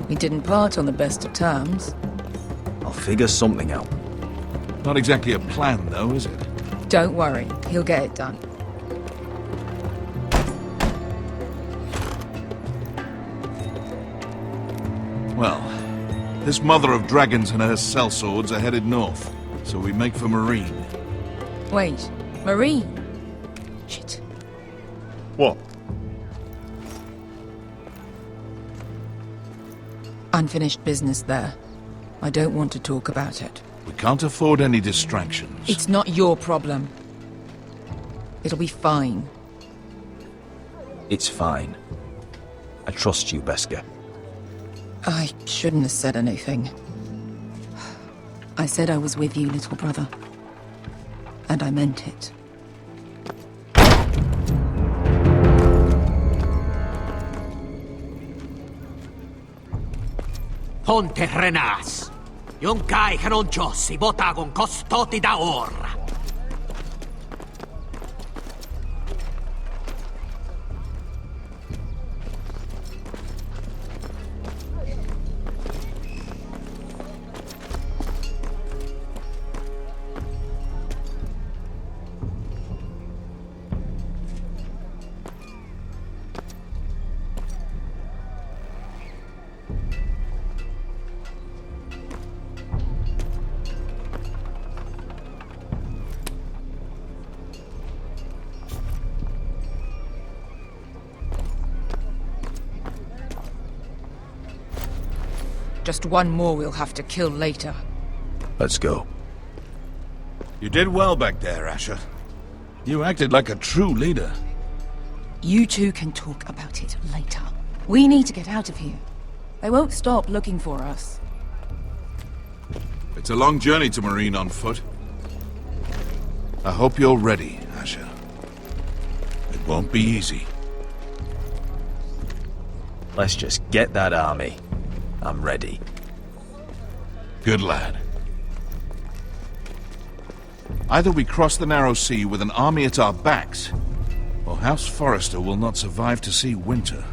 We didn't part on the best of terms. I'll figure something out. Not exactly a plan, though, is it? Don't worry, he'll get it done. Well, this mother of dragons and her sellswords are headed north, so we make for Meereen. Wait, Meereen? Shit. What? Unfinished business there. I don't want to talk about it. We can't afford any distractions. It's not your problem. It'll be fine. It's fine. I trust you, Beskar. I shouldn't have said anything. I said I was with you, little brother. And I meant it. Ponte Renas. Yung kai kanon Diyos, ibota kong kostoti daor. Just one more we'll have to kill later. Let's go. You did well back there, Asha. You acted like a true leader. You two can talk about it later. We need to get out of here. They won't stop looking for us. It's a long journey to Meereen on foot. I hope you're ready, Asha. It won't be easy. Let's just get that army. I'm ready. Good lad. Either we cross the narrow sea with an army at our backs, or House Forrester will not survive to see winter.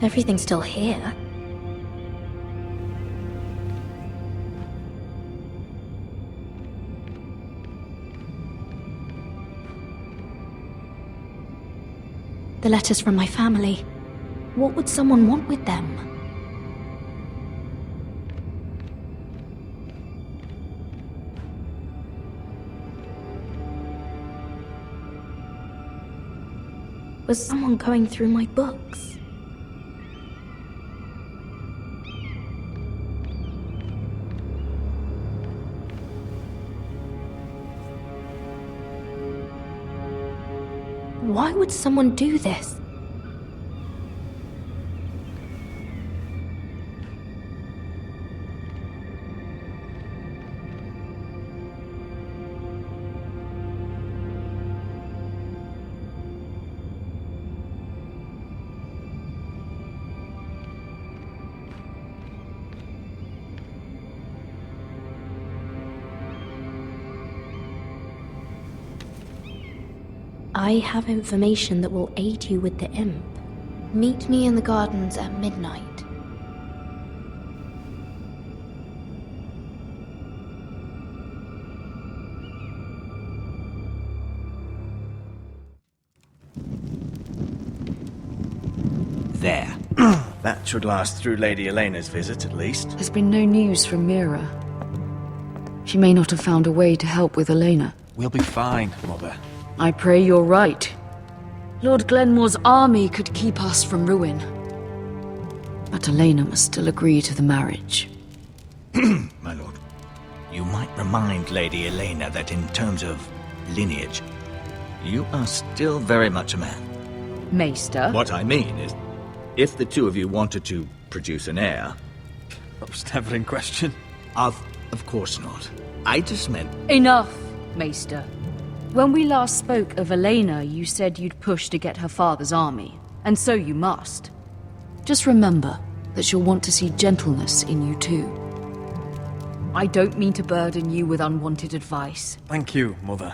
Everything's still here. The letters from my family. What would someone want with them? Was someone going through my books? Why would someone do this? I have information that will aid you with the imp. Meet me in the gardens at midnight. There. That should last through Lady Elena's visit, at least. There's been no news from Mira. She may not have found a way to help with Elena. We'll be fine, Mother. I pray you're right. Lord Glenmore's army could keep us from ruin. But Elena must still agree to the marriage. My lord, you might remind Lady Elena that in terms of lineage, you are still very much a man. Maester? What I mean is, if the two of you wanted to produce an heir... That was never in question. Of course not. I just meant... Enough, Maester. When we last spoke of Elena, you said you'd push to get her father's army. And so you must. Just remember that she'll want to see gentleness in you too. I don't mean to burden you with unwanted advice. Thank you, Mother.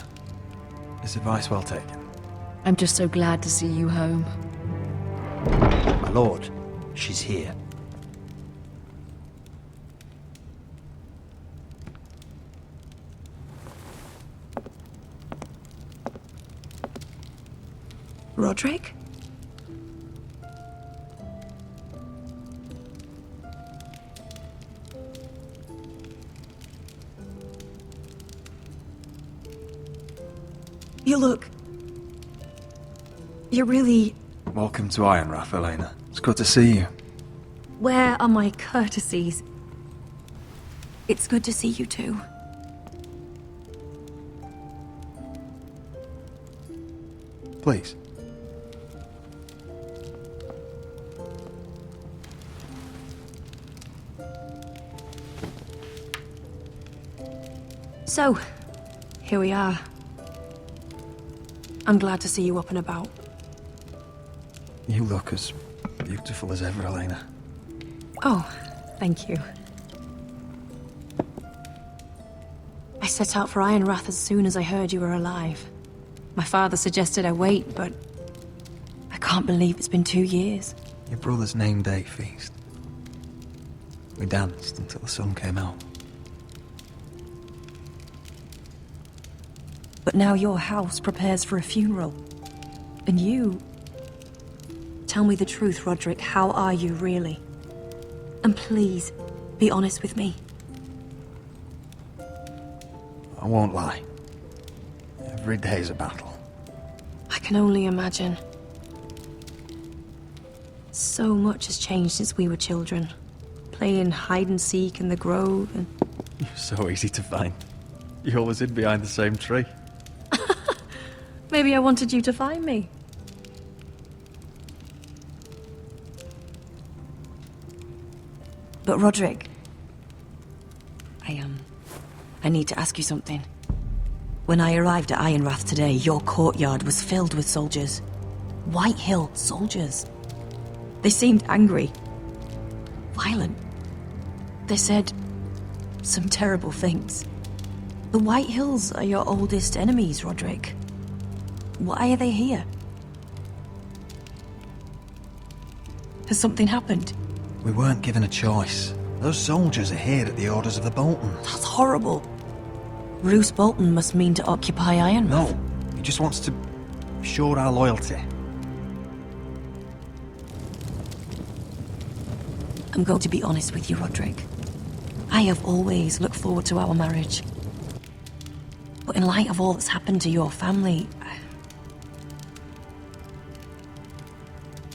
This advice well taken. I'm just so glad to see you home. My lord, she's here. Rodrik? You look... You're really... Welcome to Ironrath, Elena. It's good to see you. Where are my courtesies? It's good to see you too. Please. So, here we are. I'm glad to see you up and about. You look as beautiful as ever, Elena. Oh, thank you. I set out for Ironrath as soon as I heard you were alive. My father suggested I wait, but I can't believe it's been 2 years. Your brother's name day feast. We danced until the sun came out. But now your house prepares for a funeral. And you... Tell me the truth, Rodrik. How are you, really? And please, be honest with me. I won't lie. Every day's a battle. I can only imagine. So much has changed since we were children. Playing hide and seek in the grove and... You're so easy to find. You always hid behind the same tree. Maybe I wanted you to find me. But Rodrik, I need to ask you something. When I arrived at Ironrath today, your courtyard was filled with soldiers. White Hill soldiers. They seemed angry. Violent. They said some terrible things. The White Hills are your oldest enemies, Rodrik. Why are they here? Has something happened? We weren't given a choice. Those soldiers are here at the orders of the Boltons. That's horrible. Roose Bolton must mean to occupy Ironrath. No, he just wants to assure our loyalty. I'm going to be honest with you, Rodrik. I have always looked forward to our marriage. But in light of all that's happened to your family...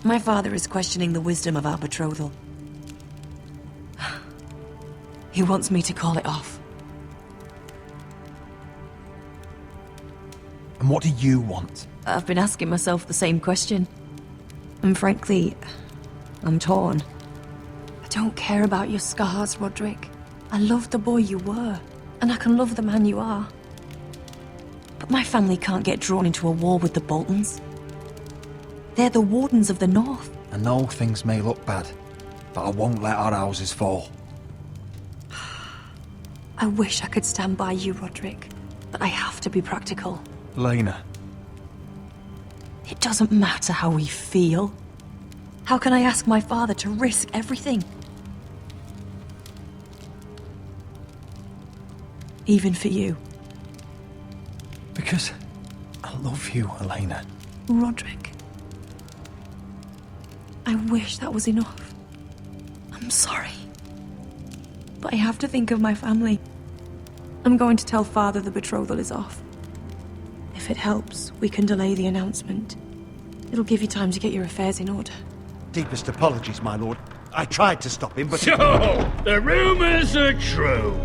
My father is questioning the wisdom of our betrothal. He wants me to call it off. And what do you want? I've been asking myself the same question. And frankly, I'm torn. I don't care about your scars, Rodrik. I love the boy you were, and I can love the man you are. But my family can't get drawn into a war with the Boltons. They're the Wardens of the North. I know things may look bad, but I won't let our houses fall. I wish I could stand by you, Rodrik, but I have to be practical. Elena, It doesn't matter how we feel. How can I ask my father to risk everything? Even for you. Because I love you, Elena. Rodrik. I wish that was enough. I'm sorry. But I have to think of my family. I'm going to tell Father the betrothal is off. If it helps, we can delay the announcement. It'll give you time to get your affairs in order. Deepest apologies, my lord. I tried to stop him, but... So, the rumors are true.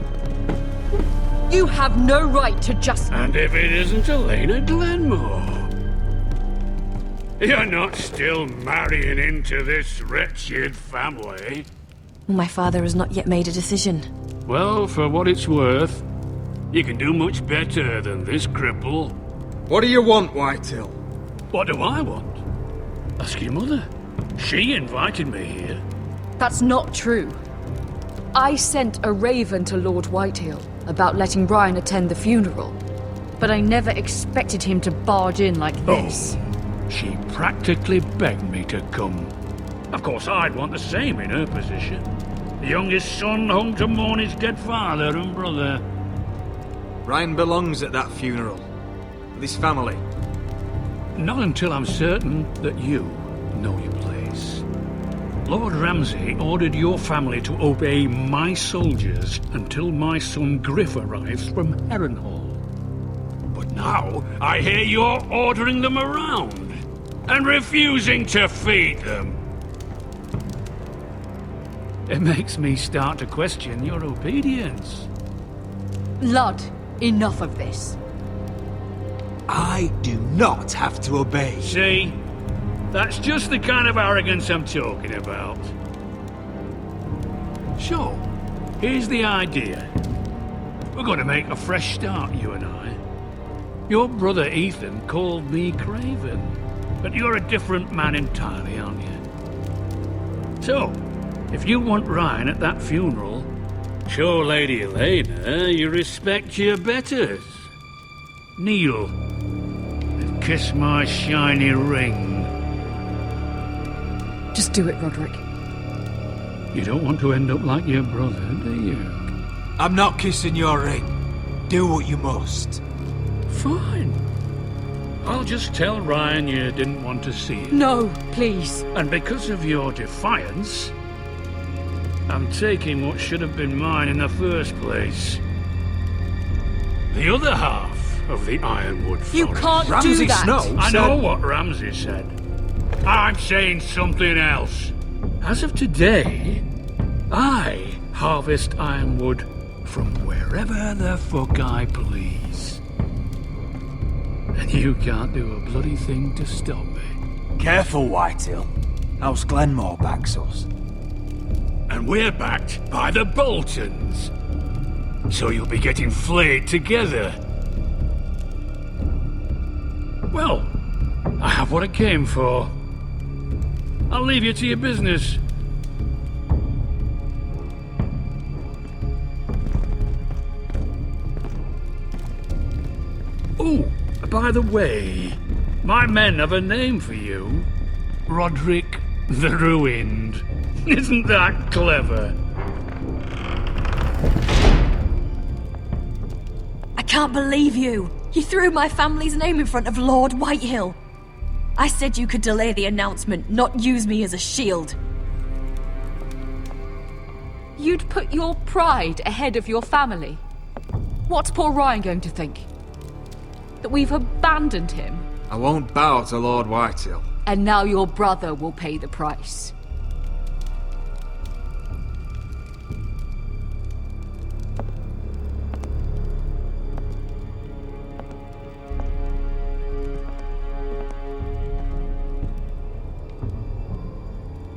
You have no right to just... And if it isn't Elena Glenmore? You're not still marrying into this wretched family? My father has not yet made a decision. Well, for what it's worth, you can do much better than this cripple. What do you want, Whitehill? What do I want? Ask your mother. She invited me here. That's not true. I sent a raven to Lord Whitehill about letting Brian attend the funeral, but I never expected him to barge in like this. Oh, she practically begged me to come. Of course, I'd want the same in her position. The youngest son home to mourn his dead father and brother. Brian belongs at that funeral. With his family. Not until I'm certain that you know your place. Lord Ramsay ordered your family to obey my soldiers until my son Griff arrives from Harrenhal. But now, I hear you're ordering them around and refusing to feed them. It makes me start to question your obedience. Lud, enough of this. I do not have to obey. See? That's just the kind of arrogance I'm talking about. So, here's the idea. We're going to make a fresh start, you and I. Your brother Ethan called me Craven, but you're a different man entirely, aren't you? So, if you want Ryan at that funeral, show Lady Elena you respect your betters. Kneel and kiss my shiny ring. Just do it, Rodrik. You don't want to end up like your brother, do you? I'm not kissing your ring. Do what you must. Fine. I'll just tell Ryan you didn't want to see it. No, please. And because of your defiance, I'm taking what should have been mine in the first place. The other half of the Ironwood Forest. You can't do that! Snow I know what Ramsay said. I'm saying something else. As of today, I harvest ironwood from wherever the fuck I please. And you can't do a bloody thing to stop me. Careful, Whitehill. House Glenmore backs us. And we're backed by the Boltons. So you'll be getting flayed together. Well, I have what I came for. I'll leave you to your business. Oh, by the way, my men have a name for you. Rodrik the Ruined. Isn't that clever? I can't believe you! You threw my family's name in front of Lord Whitehill. I said you could delay the announcement, not use me as a shield. You'd put your pride ahead of your family. What's poor Ryan going to think? That we've abandoned him? I won't bow to Lord Whitehill. And now your brother will pay the price.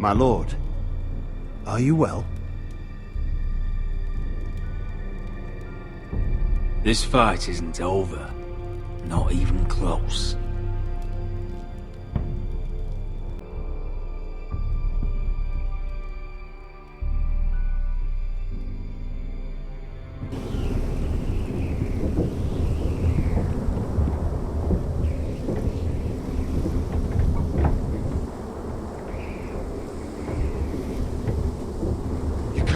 My lord, are you well? This fight isn't over. Not even close.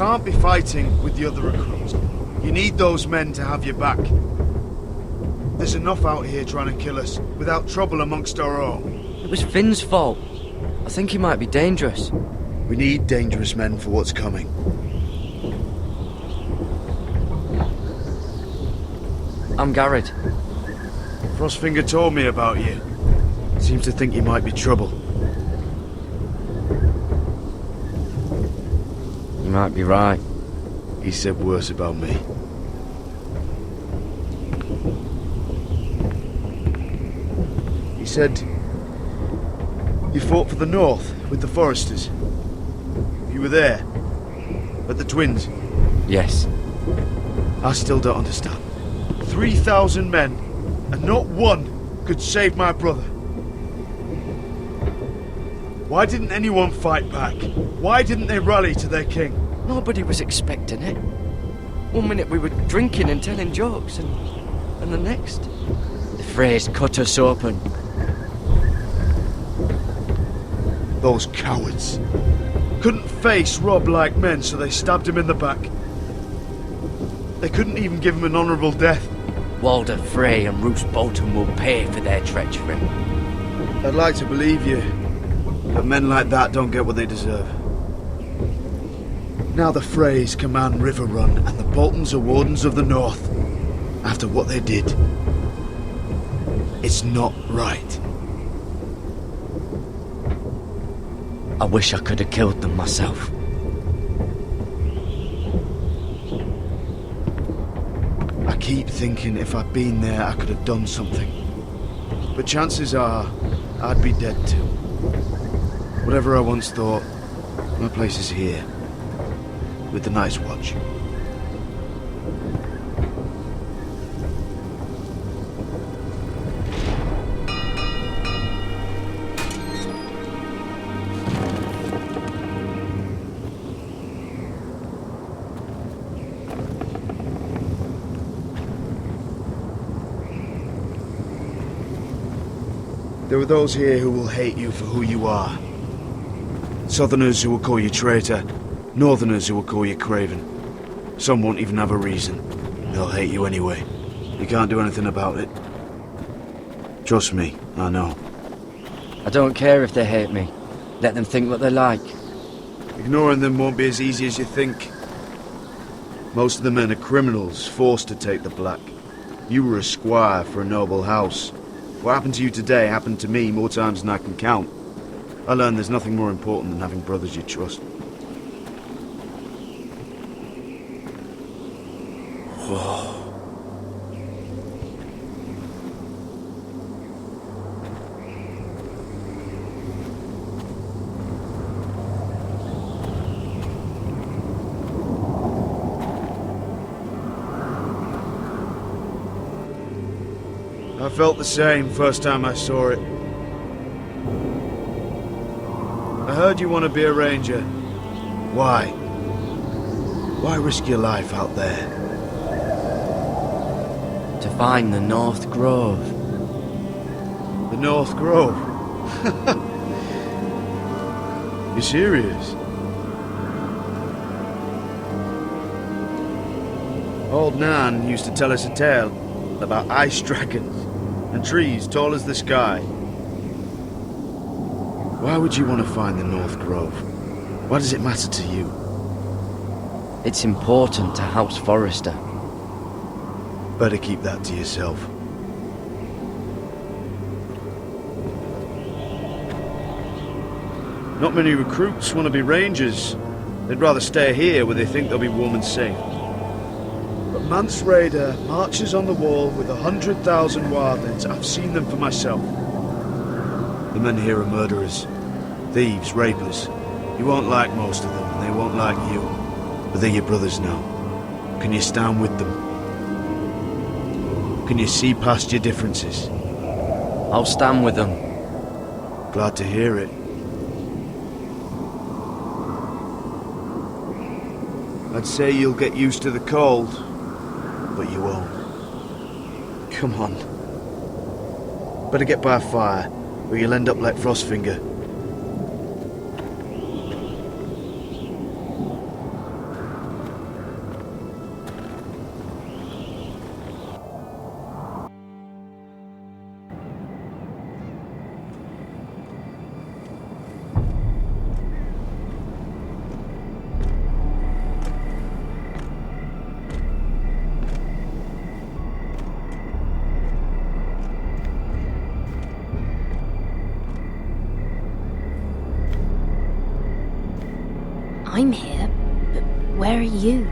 can't be fighting with the other recruits. You need those men to have your back. There's enough out here trying to kill us, without trouble amongst our own. It was Finn's fault. I think he might be dangerous. We need dangerous men for what's coming. I'm Garrett. Frostfinger told me about you. Seems to think you might be trouble. You might be right. He said worse about me. He said you fought for the North with the Forresters. You were there. At the Twins. Yes. I still don't understand. 3,000 men, and not one could save my brother. Why didn't anyone fight back? Why didn't they rally to their king? Nobody was expecting it. One minute we were drinking and telling jokes, and the next... The phrase cut us open. Those cowards. Couldn't face Rob like men, so they stabbed him in the back. They couldn't even give him an honourable death. Walder Frey and Roose Bolton will pay for their treachery. I'd like to believe you, but men like that don't get what they deserve. Now the Freys command River Run, and the Boltons are Wardens of the North. After what they did. It's not right. I wish I could have killed them myself. I keep thinking if I'd been there, I could have done something. But chances are, I'd be dead too. Whatever I once thought, my place is here. With the Night's Watch. There are those here who will hate you for who you are. Southerners who will call you traitor, Northerners who will call you craven. Some won't even have a reason. They'll hate you anyway. You can't do anything about it. Trust me, I know. I don't care if they hate me. Let them think what they like. Ignoring them won't be as easy as you think. Most of the men are criminals, forced to take the black. You were a squire for a noble house. What happened to you today happened to me more times than I can count. I learned there's nothing more important than having brothers you trust. Whoa. I felt the same first time I saw it. I heard you want to be a ranger. Why? Why risk your life out there? To find the North Grove. The North Grove? You serious? Old Nan used to tell us a tale about ice dragons and trees tall as the sky. Why would you want to find the North Grove? Why does it matter to you? It's important to House Forrester. Better keep that to yourself. Not many recruits want to be rangers. They'd rather stay here where they think they'll be warm and safe. But Mance Raider marches on the wall with 100,000 wildlings. I've seen them for myself. The men here are murderers. Thieves, rapers. You won't like most of them, and they won't like you. But they're your brothers now. Can you stand with them? Can you see past your differences? I'll stand with them. Glad to hear it. I'd say you'll get used to the cold, but you won't. Come on. Better get by a fire, or you'll end up like Frostfinger. I'm here, but where are you?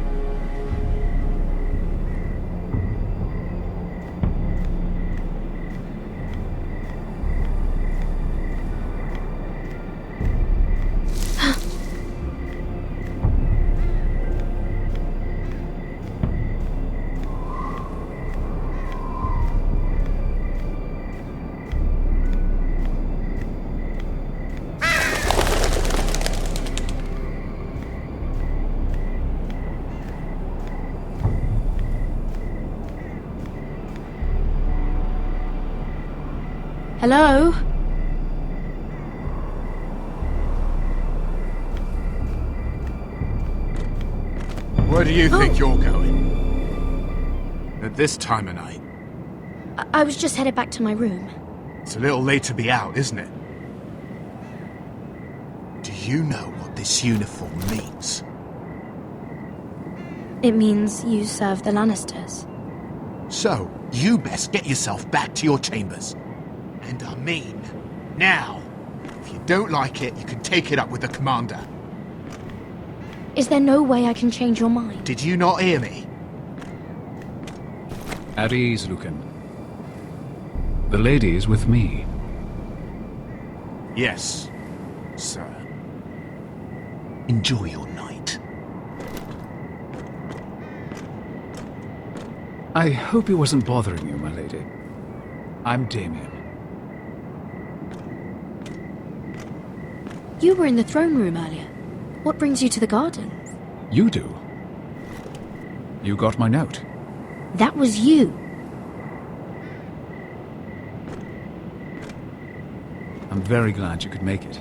Hello? Where do you think you're going? At this time of night? I was just headed back to my room. It's a little late to be out, isn't it? Do you know what this uniform means? It means you serve the Lannisters. So, you best get yourself back to your chambers. And I mean, now. If you don't like it, you can take it up with the commander. Is there no way I can change your mind? Did you not hear me? At ease, Lucan. The lady is with me. Yes, sir. Enjoy your night. I hope he wasn't bothering you, my lady. I'm Damien. You were in the throne room earlier. What brings you to the gardens? You do. You got my note. That was you. I'm very glad you could make it.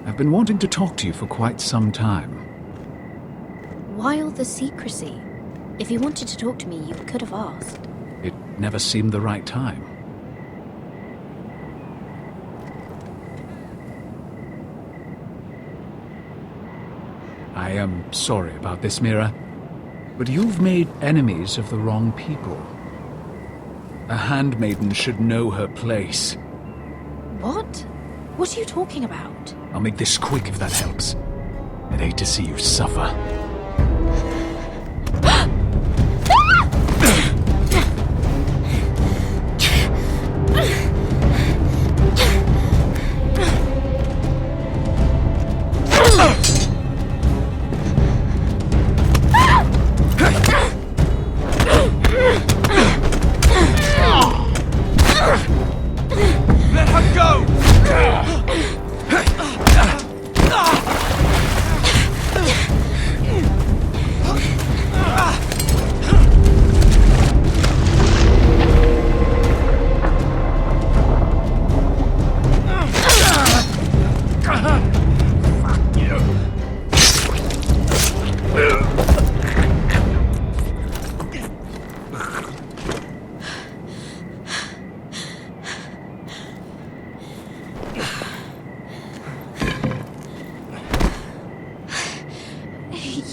I've been wanting to talk to you for quite some time. Why all the secrecy? If you wanted to talk to me, you could have asked. It never seemed the right time. I am sorry about this, Mira, but you've made enemies of the wrong people. A handmaiden should know her place. What? What are you talking about? I'll make this quick if that helps. I'd hate to see you suffer.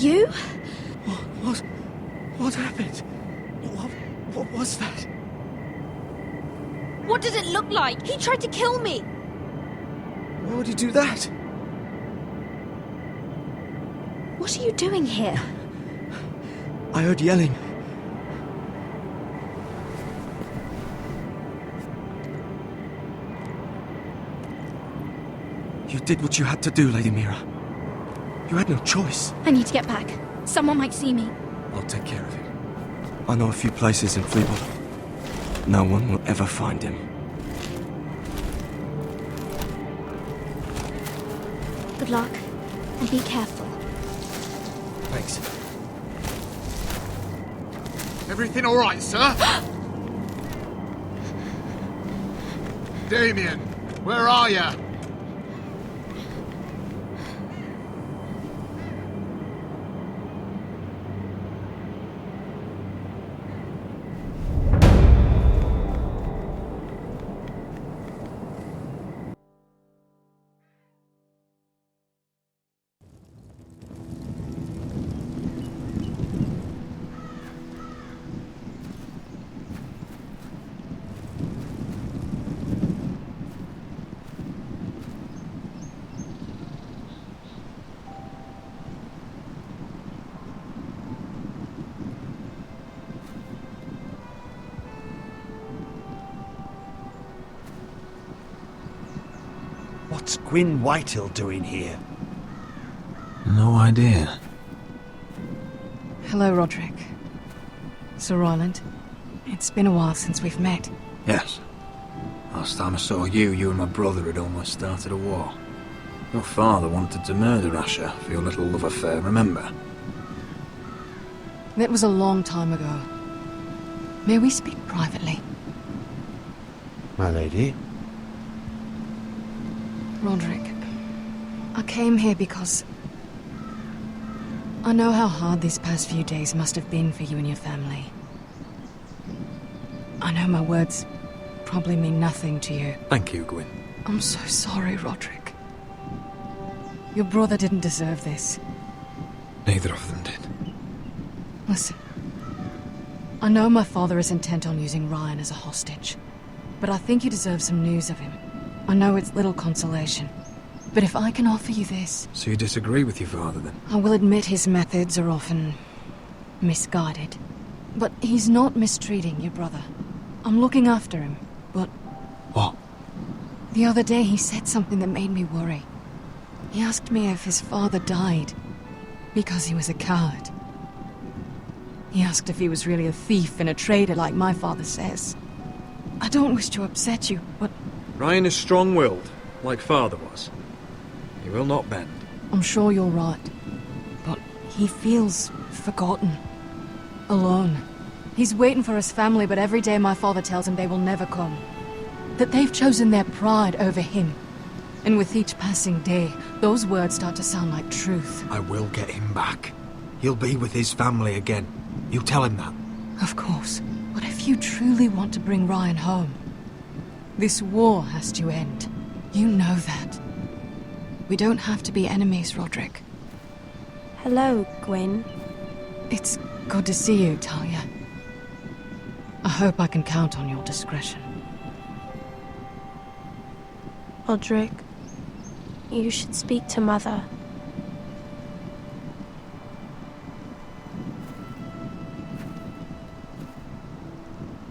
You? What happened? What was that? What did it look like? He tried to kill me! Why would he do that? What are you doing here? I heard yelling. You did what you had to do, Lady Mira. You had no choice. I need to get back. Someone might see me. I'll take care of it. I know a few places in Fleetwood. No one will ever find him. Good luck, and be careful. Thanks. Everything all right, sir? Damien, where are you? What's Gwyn Whitehill doing here? No idea. Hello, Rodrik. Sir Roland. It's been a while since we've met. Yes. Last time I saw you and my brother had almost started a war. Your father wanted to murder Asha for your little love affair, remember? That was a long time ago. May we speak privately? My lady? Rodrik, I came here because I know how hard these past few days must have been for you and your family. I know my words probably mean nothing to you. Thank you, Gwyn. I'm so sorry, Rodrik. Your brother didn't deserve this. Neither of them did. Listen, I know my father is intent on using Ryan as a hostage, but I think you deserve some news of him. I know it's little consolation, but if I can offer you this... So you disagree with your father, then? I will admit his methods are often misguided, but he's not mistreating your brother. I'm looking after him, but... What? The other day he said something that made me worry. He asked me if his father died because he was a coward. He asked if he was really a thief and a traitor like my father says. I don't wish to upset you, but... Ryan is strong-willed, like father was. He will not bend. I'm sure you're right, but he feels forgotten. Alone. He's waiting for his family, but every day my father tells him they will never come. That they've chosen their pride over him. And with each passing day, those words start to sound like truth. I will get him back. He'll be with his family again. You tell him that. Of course. But if you truly want to bring Ryan home, this war has to end. You know that. We don't have to be enemies, Rodrik. Hello, Gwyn. It's good to see you, Talia. I hope I can count on your discretion. Rodrik, you should speak to Mother.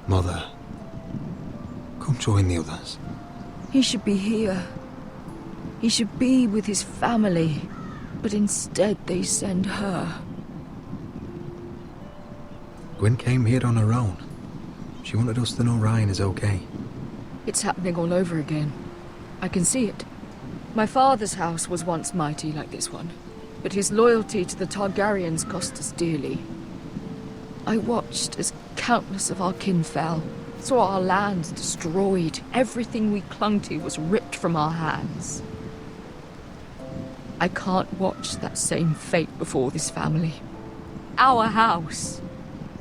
Mother, come join the others. He should be here. He should be with his family. But instead they send her. Gwyn came here on her own. She wanted us to know Ryan is okay. It's happening all over again. I can see it. My father's house was once mighty like this one, but his loyalty to the Targaryens cost us dearly. I watched as countless of our kin fell, saw our lands destroyed, everything we clung to was ripped from our hands. I can't watch that same fate before this family. Our house.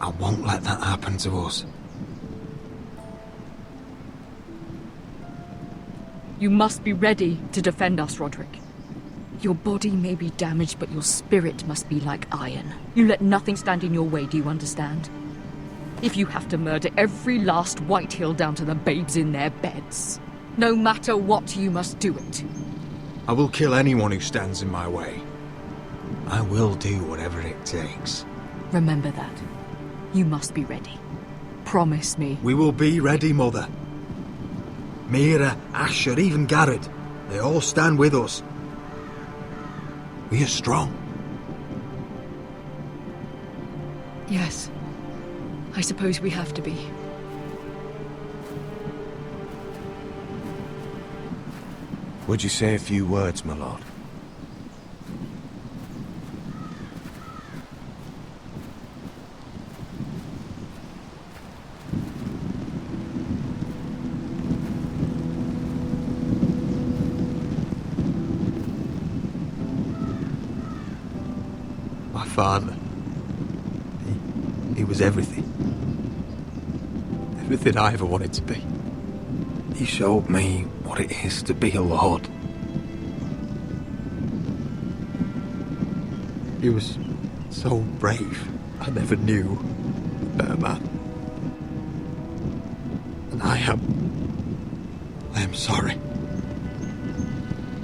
I won't let that happen to us. You must be ready to defend us, Rodrik. Your body may be damaged, but your spirit must be like iron. You let nothing stand in your way, do you understand? If you have to murder every last Whitehill down to the babes in their beds, no matter what, you must do it. I will kill anyone who stands in my way. I will do whatever it takes. Remember that. You must be ready. Promise me. We will be ready, Mother. Mira, Asha, even Garrett, they all stand with us. We are strong. Yes. I suppose we have to be. Would you say a few words, my lord? My father. He was everything. Everything I ever wanted to be. He showed me what it is to be a lord. He was so brave. I never knew a better man. And I am sorry.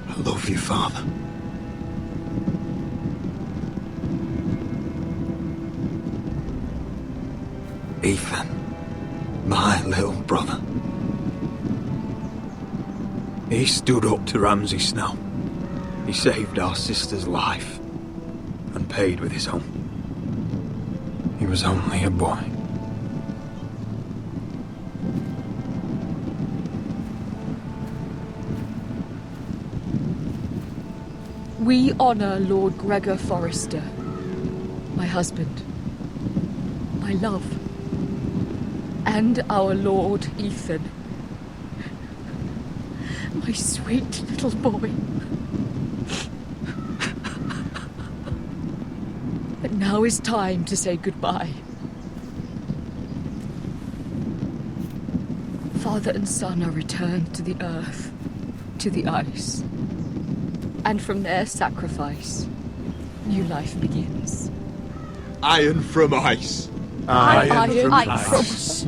I love you, Father. Ethan, my little brother. He stood up to Ramsay Snow. He saved our sister's life and paid with his own. He was only a boy. We honor Lord Gregor Forrester, my husband, my love, and our Lord Ethan, my sweet little boy. But now is time to say goodbye. Father and son are returned to the earth, to the ice. And from their sacrifice, new life begins. Iron from ice. Iron from ice.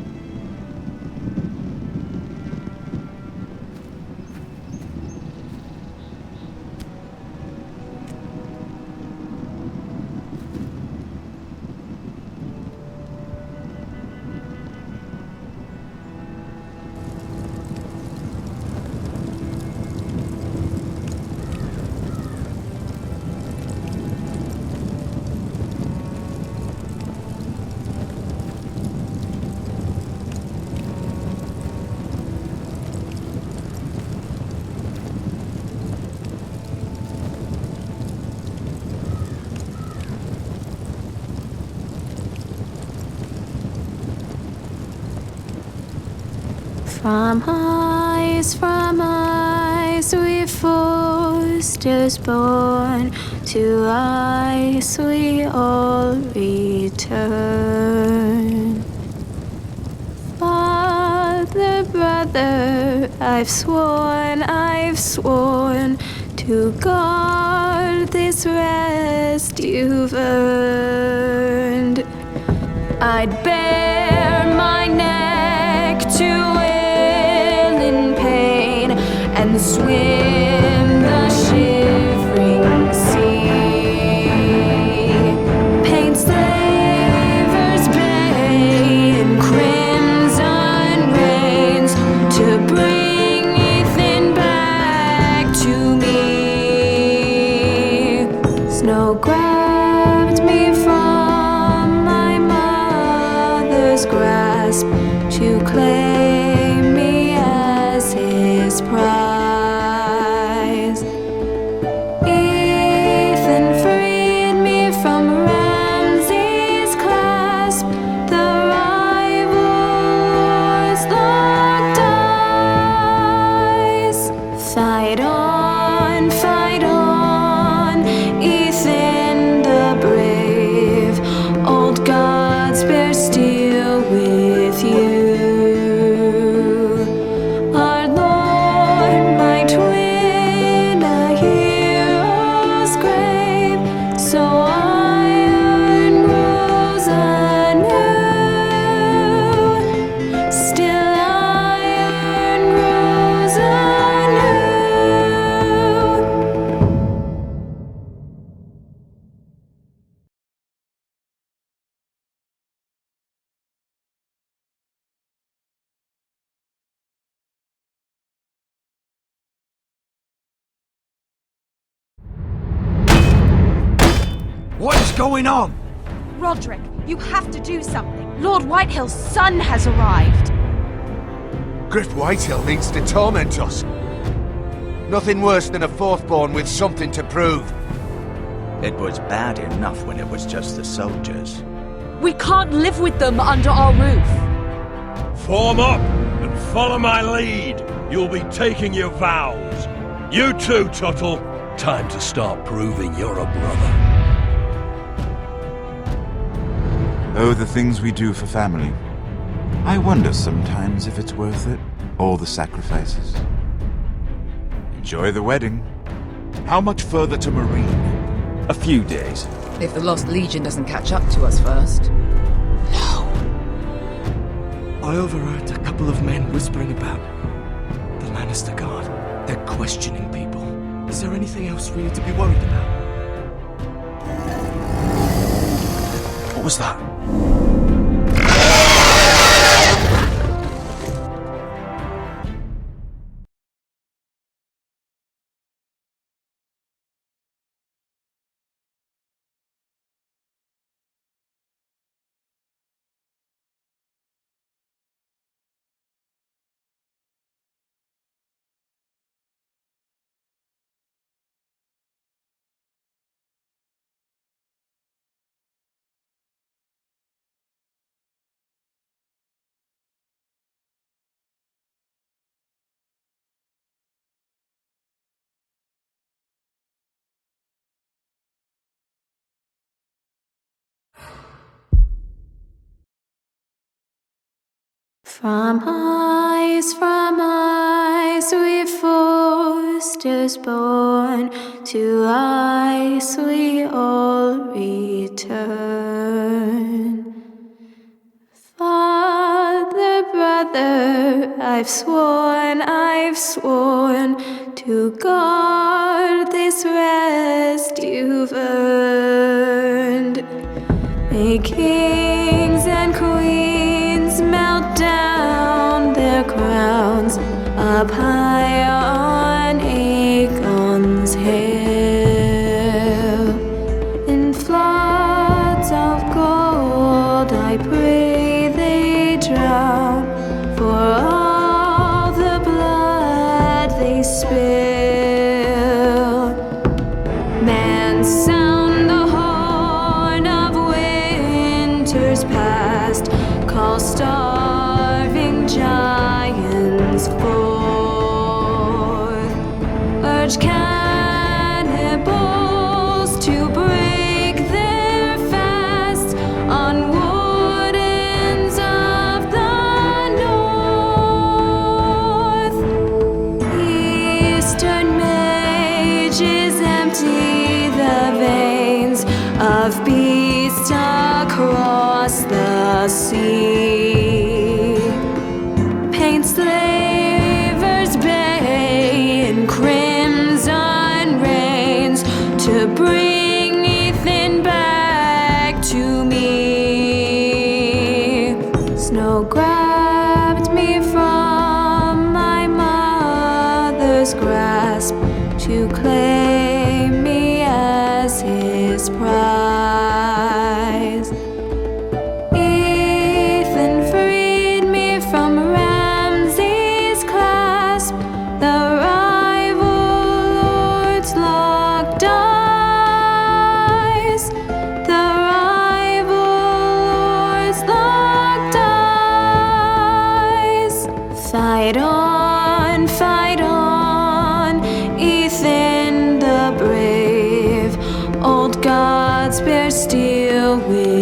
From ice we Forsters born, to ice we all return. Father, brother, I've sworn to guard this rest you've earned. I'd bare my neck to and swim the shivering sea. Paint slavers bay in crimson rains to bring Ethan back to me. Snow grabbed me from my mother's grasp to claim me as his prize. What is going on? Rodrik, you have to do something. Lord Whitehill's son has arrived. Griff Whitehill needs to torment us. Nothing worse than a fourthborn with something to prove. It was bad enough when it was just the soldiers. We can't live with them under our roof. Form up and follow my lead. You'll be taking your vows. You too, Tuttle. Time to start proving you're a brother. Oh, the things we do for family. I wonder sometimes if it's worth it, all the sacrifices. Enjoy the wedding. How much further to Meereen? A few days. If the Lost Legion doesn't catch up to us first. I overheard a couple of men whispering about the Lannister Guard. They're questioning people. Is there anything else we need to be worried about? What was that? From ice we Forresters born, to ice we all return. Father, brother, I've sworn to guard this rest you've earned. May kings and queens melt down their crowns up high on Aegon's hill. In floods of gold I pray they drown, for all the blood they spill. Man, sound the horn of winter's past, call starving giants forth, urge cannibals to break their fast on wardens of the north. Eastern mages empty the veins of beasts across the sea. Paint slavers bay in crimson rains to bring Ethan back to me. Snow grabbed me from my mother's grasp to claim me as his prize. Ethan freed me from Ramsay's clasp, the rival lord's locked eyes, the rival lord's locked eyes. Fight on, Ethan the brave. Old gods bear steel with